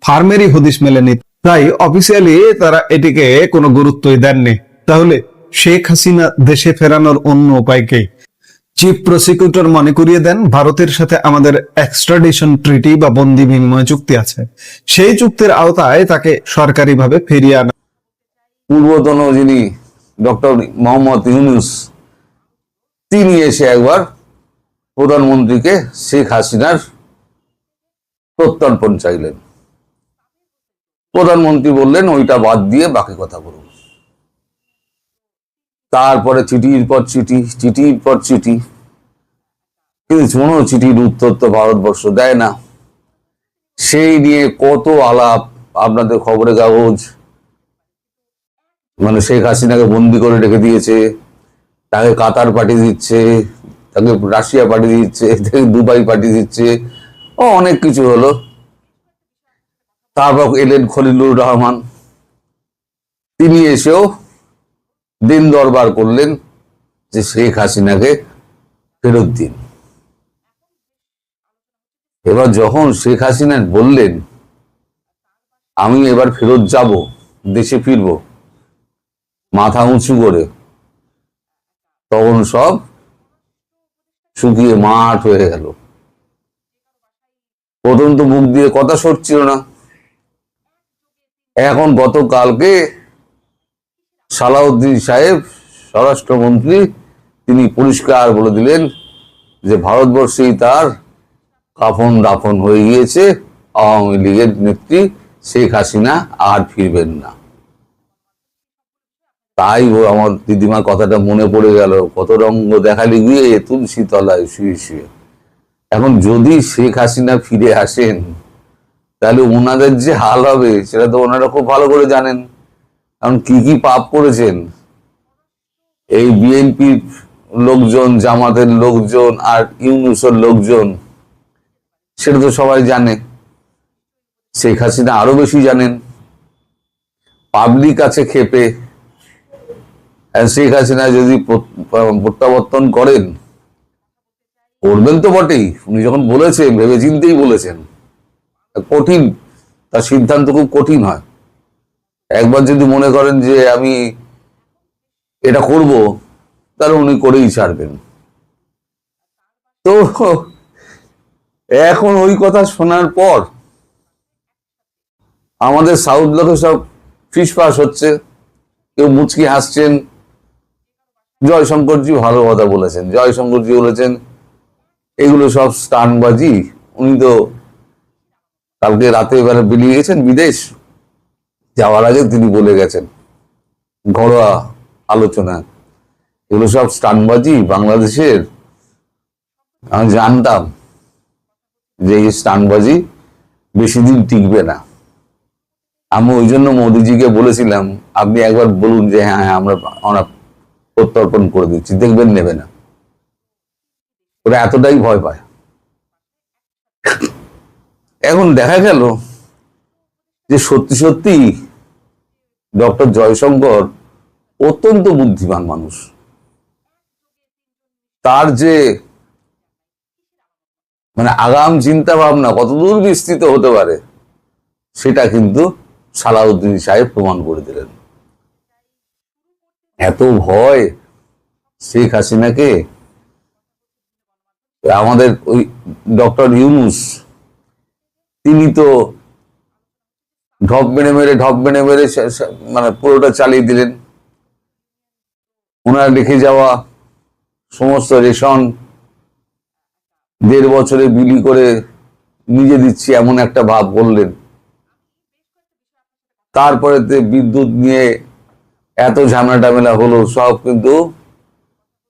ফার্মেরই হদিশ মেলেনি, তাই অফিসিয়ালি তারা এটিকে কোনো গুরুত্বই দেননি। তাহলে শেখ হাসিনা দেশে ফেরানোর অন্য উপায় কি? চিফ প্রসিকিউটর মনে করিয়ে দেন ভারতের সাথে আমাদের এক্সট্রাডিশন ট্রিটি বা বন্দি বিনিময় চুক্তি আছে, সেই চুক্তির আওতায় তাকে সরকারিভাবে ফিরিয়ে আনা। পূর্বতন যিনি ডক্টর মোহাম্মদ ইউনূস, তিনি এসে একবার প্রধানমন্ত্রীকে শেখ হাসিনার প্রত্যর্পণ চাইলেন। প্রধানমন্ত্রী বললেন ওইটা বাদ দিয়ে বাকি কথা বলুন। তারপরে চিঠির পর চিঠি, চিঠির পর চিঠি, কিন্তু কোনো চিঠির উত্তর তো ভারতবর্ষ দেয় না। সেই নিয়ে কত আলাপ, আপনাদের খবরের কাগজ মানে শেখ হাসিনাকে বন্দি করে রেখে দিয়েছে, তাকে কাতার পাঠিয়ে দিচ্ছে, তাকে রাশিয়া পাঠিয়ে দিচ্ছে, তাকে দুবাই পাঠিয়ে দিচ্ছে, ও অনেক কিছু হলো। তারপর এলেন খলিলুর রহমান, তিনি এসেও দিন দরবার করলেন যে শেখ হাসিনাকে ফেরত দিন। এবার যখন শেখ হাসিনা বললেন আমি এবার ফেরত যাব, দেশে ফিরবো মাথা উঁচু করে, তখন সব শুকিয়ে মাঠ হয়ে গেল। প্রথম তো মুখ দিয়ে কথা সরছিল না, এখন গতকালকে সালাউদ্দিন সাহেব স্বরাষ্ট্রমন্ত্রী তিনি পরিষ্কার বলে দিলেন যে ভারতবর্ষেই তার কাফন দাফন হয়ে গিয়েছে, আওয়ামী লীগের নেত্রী শেখ হাসিনা আর ফিরবেন না। তাই আমার দিদিমার কথাটা মনে পড়ে গেল, কত রঙ্গ দেখালি গিয়ে তুলসী তলায় শুয়ে শুয়ে। এখন যদি শেখ হাসিনা ফিরে আসেন তাহলে ওনাদের যে হাল হবে সেটা তো ওনারা খুব ভালো করে জানেন। কারণ কি কি পাপ করেছেন এই বিএনপির লোকজন, জামাতের লোকজন আর ইউনূসের লোকজন, সেটা তো সবাই জানে। শেখ হাসিনা আরো বেশি জানেন। পাবলিক আছে ক্ষেপে, শেখ হাসিনা যদি প্রত্যাবর্তন করেন, করবেন তো বটেই, উনি যখন বলেছেন ভেবে চিন্তেই বলেছেন। কঠিন, তার সিদ্ধান্ত খুব কঠিন হয়। একবার যদি মনে করেন যে আমি এটা করব, তাহলে উনি করেই ছাড়বেন। তো এখন ওই কথা শোনার পর আমাদের সাউথ ব্লকে সব ফিসফাস হচ্ছে, কেউ মুচকি হাসছেন। জয়শঙ্করজি ভালো কথা বলেছেন, জয়শঙ্করজি বলেছেন এগুলো সব স্টানবাজি। উনি তো কালকে রাতে এবারে বেরিয়ে গেছেন বিদেশ, যাওয়ার আগে তিনি বলে গেছেন ঘরোয়া আলোচনা, এগুলো সব স্টানবাজি বাংলাদেশের। আমি জানতাম যে এই স্টানবাজি বেশি দিন টিকবে না। আমি ওই জন্য মোদিজিকে বলেছিলাম আপনি একবার বলুন যে হ্যাঁ হ্যাঁ আমরা প্রত্যর্পণ করে দিচ্ছি, দেখবেন নেবে না। ওরা এতটাই ভয় পায়। এখন দেখা গেল যে সত্যি সত্যি ডক্টর জয়শঙ্কর অত্যন্ত বুদ্ধিমান মানুষ। তার যে মানে আগাম চিন্তা ভাবনা কতদূর বিস্তৃত হতে পারে সেটা কিন্তু সালাউদ্দিন সাহেব প্রমাণ করে দিলেন। এত ভয় শেখ হাসিনাকে, আমাদের ওই ডক্টর ইউনূস তিনি তো ঢপ মেরে মানে পুরোটা চালিয়ে দিলেন। ওনার রেখে যাওয়া সমস্ত রেশন 1.5 বছরে বিলি করে নিজে দিচ্ছি এমন একটা ভাব করলেন। তারপরে বিদ্যুৎ নিয়ে এত ঝামেলা টামেলা হলো, সব কিন্তু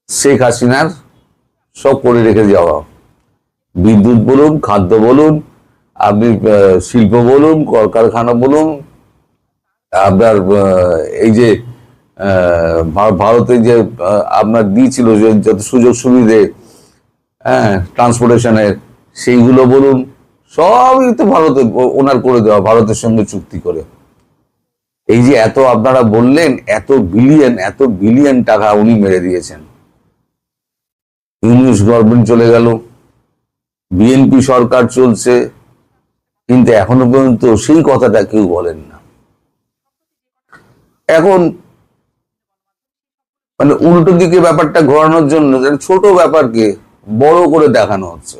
শেখ হাসিনার সব করে রেখে যাওয়া। বিদ্যুৎ বলুন, খাদ্য বলুন, আপনি শিল্প বলুন, কলকারখানা বলুন, আপনার এই যে ভারতে যে আপনার দিয়েছিল যে যত সুযোগ সুবিধে ট্রান্সপোর্টেশনের, সেইগুলো বলুন, সবই তো ভারতে ওনার করে দেওয়া, ভারতের সঙ্গে চুক্তি করে। এই যে এত আপনারা বললেন এত বিলিয়ন টাকা উনি মেরে দিয়েছেন। ইউনূস গভর্নমেন্ট চলে গেল, বিএনপি সরকার চলছে, কিন্তু এখনো পর্যন্ত সেই কথাটা কেউ বলেন না। এখন মানে উল্টো দিকে ব্যাপারটা ঘোরানোর জন্য ছোট ব্যাপারকে বড় করে দেখানো হচ্ছে।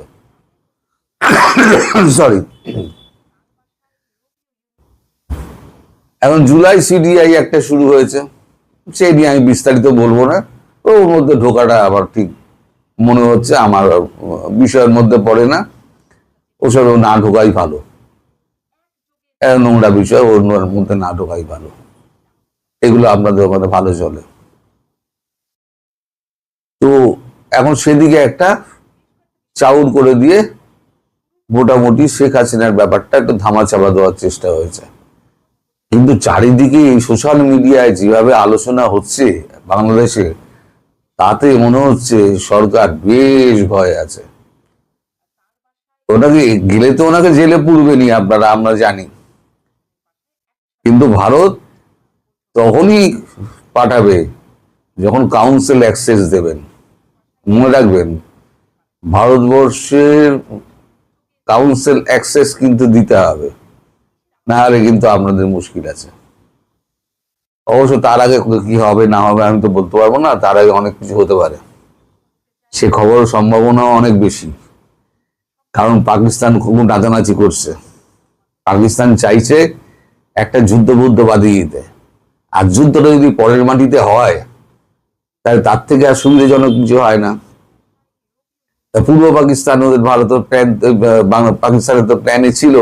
সরি, এখন জুলাই সিডিআই একটা শুরু হয়েছে, সেই নিয়ে আমি বিস্তারিত বলবো না। ওর মধ্যে ঢোকাটা আবার ঠিক মনে হচ্ছে আমার বিষয়ের মধ্যে পড়ে না, ওসব না ঢোকাই ভালো। নোংরা বিষয় ওর মধ্যে না ঢোকাই ভালো, এগুলো আপনাদের মধ্যে ভালো চলে। তো এখন সেদিকে একটা চাউর করে দিয়ে মোটামুটি শেখ হাসিনার ব্যাপারটা একটু ধামাচাপা দেওয়ার চেষ্টা হয়েছে। কিন্তু চারিদিকে এই সোশ্যাল মিডিয়ায় যেভাবে আলোচনা হচ্ছে বাংলাদেশে, তাতে মনে হচ্ছে সরকার বেশ ভয় আছে। ওনাকে গেলে তো ওনাকে জেলে পুরবেনি আপনারা, আমরা জানি, কিন্তু ভারত তখনই পাঠাবে যখন কাউন্সিল অ্যাক্সেস দেবেন। মনে রাখবেন, ভারতবর্ষের কাউন্সিল অ্যাক্সেস কিন্তু দিতে হবে, না হলে কিন্তু আপনাদের মুশকিল আছে। অবশ্য তার আগে কি হবে না হবে আমি তো বলতে পারবো না, তার আগে অনেক কিছু হতে পারে, সে খবর সম্ভাবনাও অনেক বেশি। কারণ পাকিস্তান খুব নাচানাচি করছে, পাকিস্তান চাইছে একটা যুদ্ধ বাঁধিয়ে দিতে, আর যুদ্ধটা যদি পরের মাটিতে হয় তাহলে তার থেকে আর সুবিধাজনক কিছু হয় না। পূর্ব পাকিস্তান, ওদের ভারতের প্ল্যান, পাকিস্তানের তো প্ল্যানে ছিল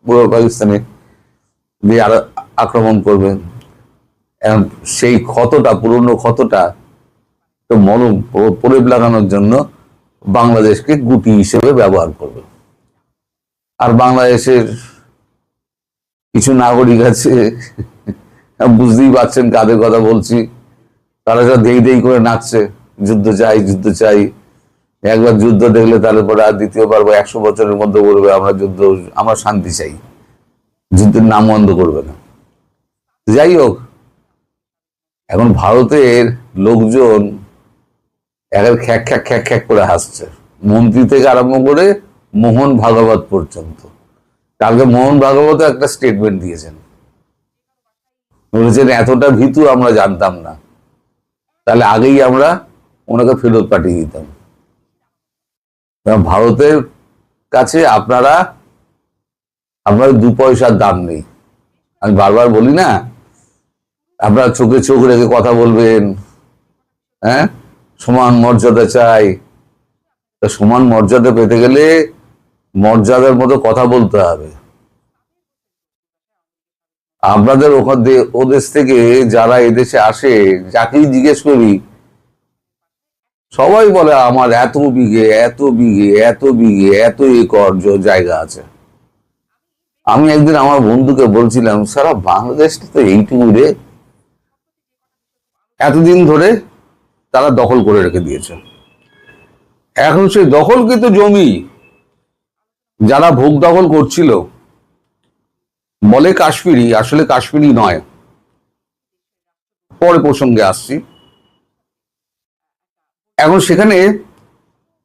পূর্ব পাকিস্তানে দিয়ে আরো আক্রমণ করবে। সেই ক্ষতটা, পুরনো ক্ষতটা তো মলম প্রলেপ লাগানোর জন্য বাংলাদেশকে গুটি হিসেবে ব্যবহার করবে। আর বাংলাদেশের কিছু নাগরিক আছে, বুঝতেই পারছেন কাদের কথা বলছি, তারা সব দেই করে নাচছে, যুদ্ধ চাই যুদ্ধ চাই। একবার যুদ্ধ দেখলে তাহলে পরে আর দ্বিতীয়বার 100 বছরের মধ্যে বলবে আমরা শান্তি চাই, যুদ্ধের নাম বন্ধ করবে না। যাই হোক, এখন ভারতের লোকজন একের খ্যাক খ্যাক খ্যাক খ্যাক করে হাসছে, মন্ত্রী থেকে আরম্ভ করে মোহন ভাগবত পর্যন্ত। কালকে মোহন ভাগবত একটা স্টেটমেন্ট দিয়েছেন, বলেছেন এতটা ভীতু আমরা জানতাম না, তাহলে আগেই আমরা ওনাকে ফেরত পাঠিয়ে দিতাম। ভারতের কাছে আপনারা 2 পয়সার দাম নেই। আমি বারবার বলি না, আপনারা চোখে চোখ রেখে কথা বলবেন, হ্যাঁ, সমান মর্যাদা চাই। সমান মর্যাদা পেতে গেলে মর্যাদার মতো কথা বলতে হবে। আপনাদের ওদেশ থেকে যারা এদেশে আসে, যাকেই জিজ্ঞেস করি সবাই বলে আমার এত বিঘে এত বিঘে এত বিঘে এত একর জায়গা আছে। আমি একদিন আমার বন্ধুকে বলছিলাম, সারা বাংলাদেশটা তো এইটুকু রে, এতদিন ধরে তারা দখল করে রেখে দিয়েছে। এখন সেই দখলকৃত জমি যারা ভোগ দখল করছিল বলে কাশ্মীরি, আসলে কাশ্মীরি নয়, পরে প্রসঙ্গে আসছি। এখন সেখানে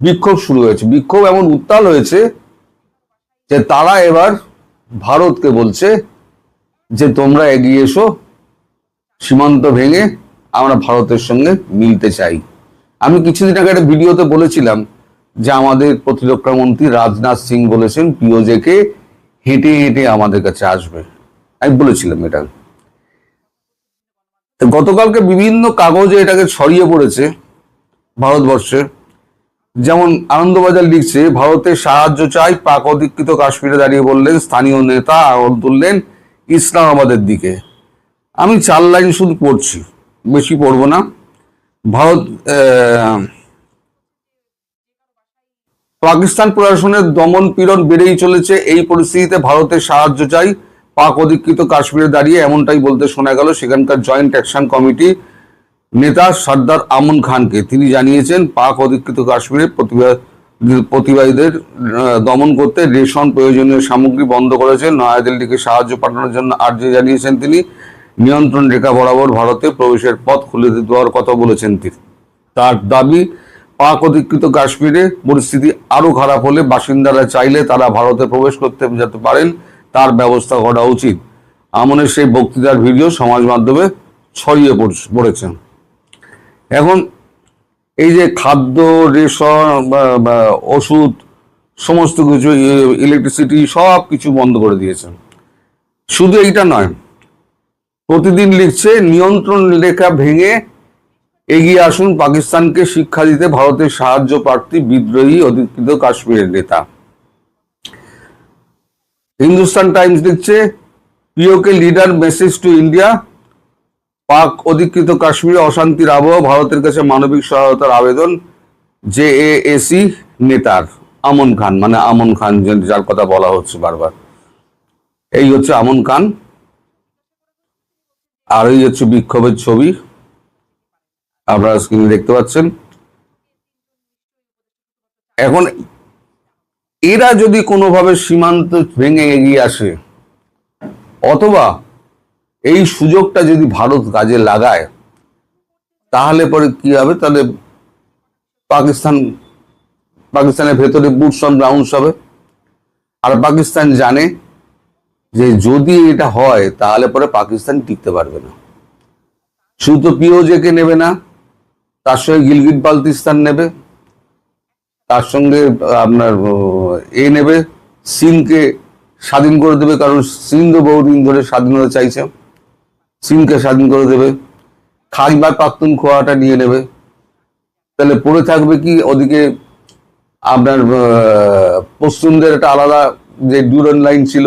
বিক্ষোভ শুরু হয়েছে, বিক্ষোভ এমন উত্তাল হয়েছে যে তারা এবার ভারতকে বলছে যে তোমরা এগিয়ে এসো, সীমান্ত ভেঙে আমরা ভারতের সঙ্গে মিলতে চাই। আমি কিছুদিন আগে একটা ভিডিওতে বলেছিলাম যে আমাদের প্রতিরক্ষা মন্ত্রী রাজনাথ সিং বলেছেন পিওজেকে হেঁটে হেঁটে আমাদের কাছে আসবে, আমি বলেছিলাম এটা। গতকালকে বিভিন্ন কাগজে এটাকে ছড়িয়ে পড়েছে ভারতবর্ষে। যেমন আনন্দবাজার লিখছে, ভারতের সাহায্য চাই, পাক অধিকৃত কাশ্মীরে দাঁড়িয়ে বললেন স্থানীয় নেতা, আঙুল তুললেন ইসলামাবাদের দিকে। আমি 4 লাইন শুধু পড়ছি, বেশি পড়বো না। পাকিস্তান প্রশাসনের দমন পীড়ন বেড়েই চলেছে, এই পরিস্থিতিতে ভারতের সাহায্য চাই, পাক অধিকৃত কাশ্মীরে দাঁড়িয়ে এমনটাই বলতে শোনা গেল সেখানকার জয়েন্ট অ্যাকশন কমিটি নেতা সর্দার আমন খানকে। তিনি জানিয়েছেন পাক অধিকৃত কাশ্মীরে প্রতিবাদীদের দমন করতে রেশন প্রয়োজনীয় সামগ্রী বন্ধ করেছেন, নয়াদিল্লিকে সাহায্য পাঠানোর জন্য আর্জি জানিয়েছেন তিনি। নিয়ন্ত্রণ রেখা বরাবর ভারতে প্রবেশের পথ খুলে দেওয়ার কথা বলেছেন তিনি। তার দাবি, পাক অধিকৃত কাশ্মীরে পরিস্থিতি আরো খারাপ হলে বাসিন্দারা চাইলে তারা ভারতে প্রবেশ করতে যেতে পারেন, তার ব্যবস্থা করা উচিত। আমনের সেই বক্তৃতার ভিডিও সমাজ মাধ্যমে ছড়িয়ে পড়েছে। এখন এই যে খাদ্য, রেশন, ওষুধ, সমস্ত কিছু, ইলেকট্রিসিটি, সব কিছু বন্ধ করে দিয়েছে। শুধু এইটা নয়, প্রতিদিন লিখছে নিয়ন্ত্রণ রেখা ভেঙে এগিয়ে আসুন, পাকিস্তানকে শিক্ষা দিতে ভারতের সাহায্য প্রার্থী বিদ্রোহী অধিকৃত কাশ্মীরের নেতা। হিন্দুস্তান টাইমস লিখছে পিওকে লিডার মেসেজ টু ইন্ডিয়া, পাক অধিকৃত কাশ্মীরে অশান্তির আবহ, ভারতের কাছে মানবিক সহায়তার আবেদন জেএসি নেতার। আমন খান, মানে আমন খান যার কথা বলা হচ্ছে বারবার, এই হচ্ছে আমন খান। আর এই হচ্ছে বিক্ষোভের ছবি, আপনারা স্ক্রিনে দেখতে পাচ্ছেন। এখন এরা যদি কোনোভাবে সীমান্ত ভেঙে এগিয়ে আসে, অথবা এই সুযোগটা যদি ভারত কাজে লাগায়, তাহলে পরে কি হবে? তাহলে পাকিস্তানের ভেতরে বুটস অন গ্রাউন্ডস হবে। আর পাকিস্তান জানে যে যদি এটা হয় তাহলে পরে পাকিস্তান টিকতে পারবে না। শুধু পিওজেকে নেবে না, তার সঙ্গে গিলগিট বালতিস্তান নেবে, তার সঙ্গে আপনার নেবে, সিনকে স্বাধীন করে দেবে, কারণ সিন্ধ বহুদিন ধরে স্বাধীনতা চাইছে, সিনকে স্বাধীন করে দেবে, খাইবার পাখতুনখোয়াটা নিয়ে নেবে। তাহলে পড়ে থাকবে কি? ওদিকে আপনার পশ্চিমদের একটা আলাদা যে ডিউরান্ড লাইন ছিল,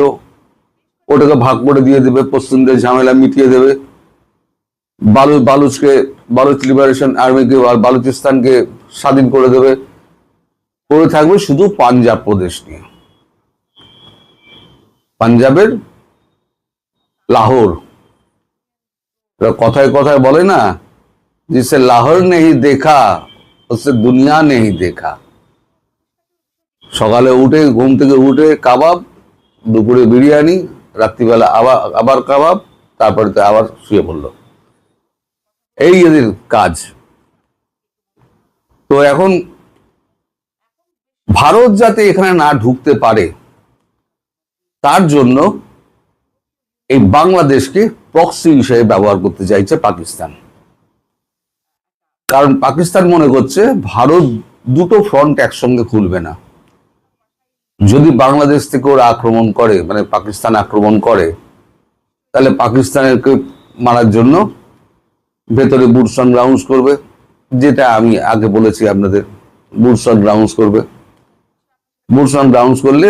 ওটাকে ভাগ করে দিয়ে দেবে, পশ্চিমদের ঝামেলা মিটিয়ে দেবে, বালুচ লিবারেশন আর্মিকে আর বালুচিস্তানকে স্বাধীন করে দেবে। পড়ে থাকবে শুধু পাঞ্জাব প্রদেশ নিয়ে, পাঞ্জাবের লাহোর। কথায় কথায় বলে না, जिसे लाहौर नहीं देखा उसे दुनिया नहीं देखा। সকালে উঠে, ঘুম থেকে উঠে কাবাব, দুপুরে বিরিয়ানি, রাত্রিবেলা আবার কাবাব, তারপরে তো আবার শুয়ে পড়লো, এই এদের কাজ। তো এখন ভারত যাতে এখানে না ঢুকতে পারে, তার জন্য এই বাংলাদেশকে প্রক্সি হিসেবে ব্যবহার করতে চাইছে পাকিস্তান। কারণ পাকিস্তান মনে করছে ভারত দুটো ফ্রন্ট একসঙ্গে খুলবে না। যদি বাংলাদেশ থেকে ওরা আক্রমণ করে, মানে পাকিস্তান আক্রমণ করে, তাহলে পাকিস্তানকে মারার জন্য ভেতরে বুটস অন গ্রাউন্ডস করবে, যেটা আমি আগে বলেছি আপনাদের, বুটস অন গ্রাউন্ডস করবে। বুটস অন গ্রাউন্ডস করলে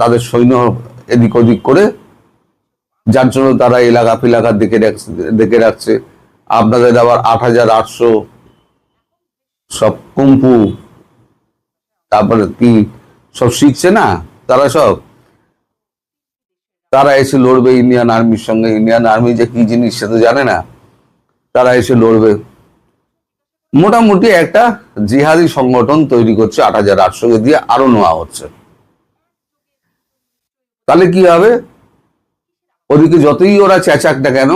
তাদের সৈন্য এদিক ওদিক করে, যার জন্য তারা এলাকা ফিলাকা দেখে রাখছে। আপনাদের আবার 8800 সব কুম্ফু, তারপরে কি সব শিখছে না তারা, তারা এসে লড়বে ইন্ডিয়ান আর্মির সঙ্গে। ইন্ডিয়ান আর্মি যে কি জিনিস সে তো জানে না, তারা এসে লড়বে। মোটামুটি একটা জিহাদি সংগঠন তৈরি করছে 8800 দিয়ে, আরো নেওয়া হচ্ছে। তাহলে কি হবে? ওদিকে যতই ওরা চেঁচাক না কেন,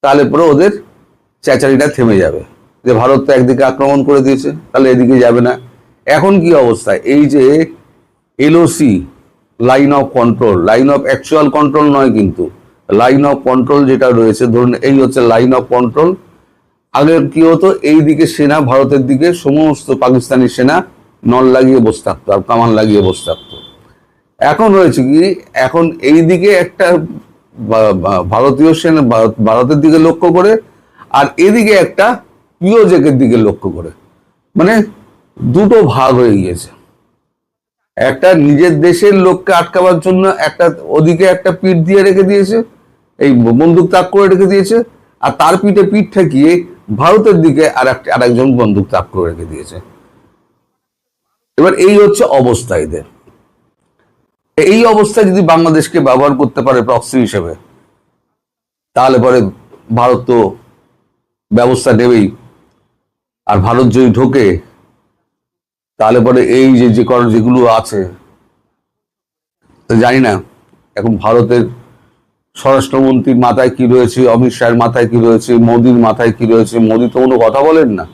তাহলে পরে ওদের চেঁচারিটা থেমে যাবে, যে ভারত তো একদিকে আক্রমণ করে দিয়েছে, তাহলে এদিকে যাবে না। এখন কি অবস্থা? এই যে LOC, line of control, line of actual control নয়, কিন্তু লাইন অফ কন্ট্রোল যেটা রয়েছে, ধরুন এই হচ্ছে লাইন অফ কন্ট্রোল। আগে কি হতো? এই দিকে সেনা, ভারতের দিকে সমস্ত পাকিস্তানি সেনা নল লাগিয়ে বসে থাকতো আর কামান লাগিয়ে বসে থাকতো। এখন হয়েছে কি? এখন এই দিকে একটা ভারতীয় সেনা ভারতের দিকে লক্ষ্য করে, আর এদিকে একটা পিওজেকের দিকে লক্ষ্য করে, মানে দুটো ভাগ হয়ে গিয়েছে। একটা নিজের দেশের লোককে আটকাবার জন্য একটা ওদিকে একটা পিঠ দিয়ে রেখে দিয়েছে, এই বন্দুক তাক করে রেখে দিয়েছে, আর তার পিঠে পিঠ ঠেকিয়ে ভারতের দিকে আরেকজন বন্দুক তাক করে রেখে দিয়েছে। এবার এই হচ্ছে অবস্থা এদের। এই অবস্থায় যদি বাংলাদেশকে ব্যবহার করতে পারে প্রক্সি হিসেবে, তাহলে পরে ভারত তো ব্যবস্থা নেবেই। আর ভারত যদি ঢোকে, তাহলে পরে এই যেগুলো আছে, জানি না এখন ভারতের স্বরাষ্ট্রমন্ত্রীর মাথায় কি রয়েছে, অমিত শাহের মাথায় কি রয়েছে, মোদির মাথায় কি রয়েছে। মোদি তো কোনো কথা বলেন না।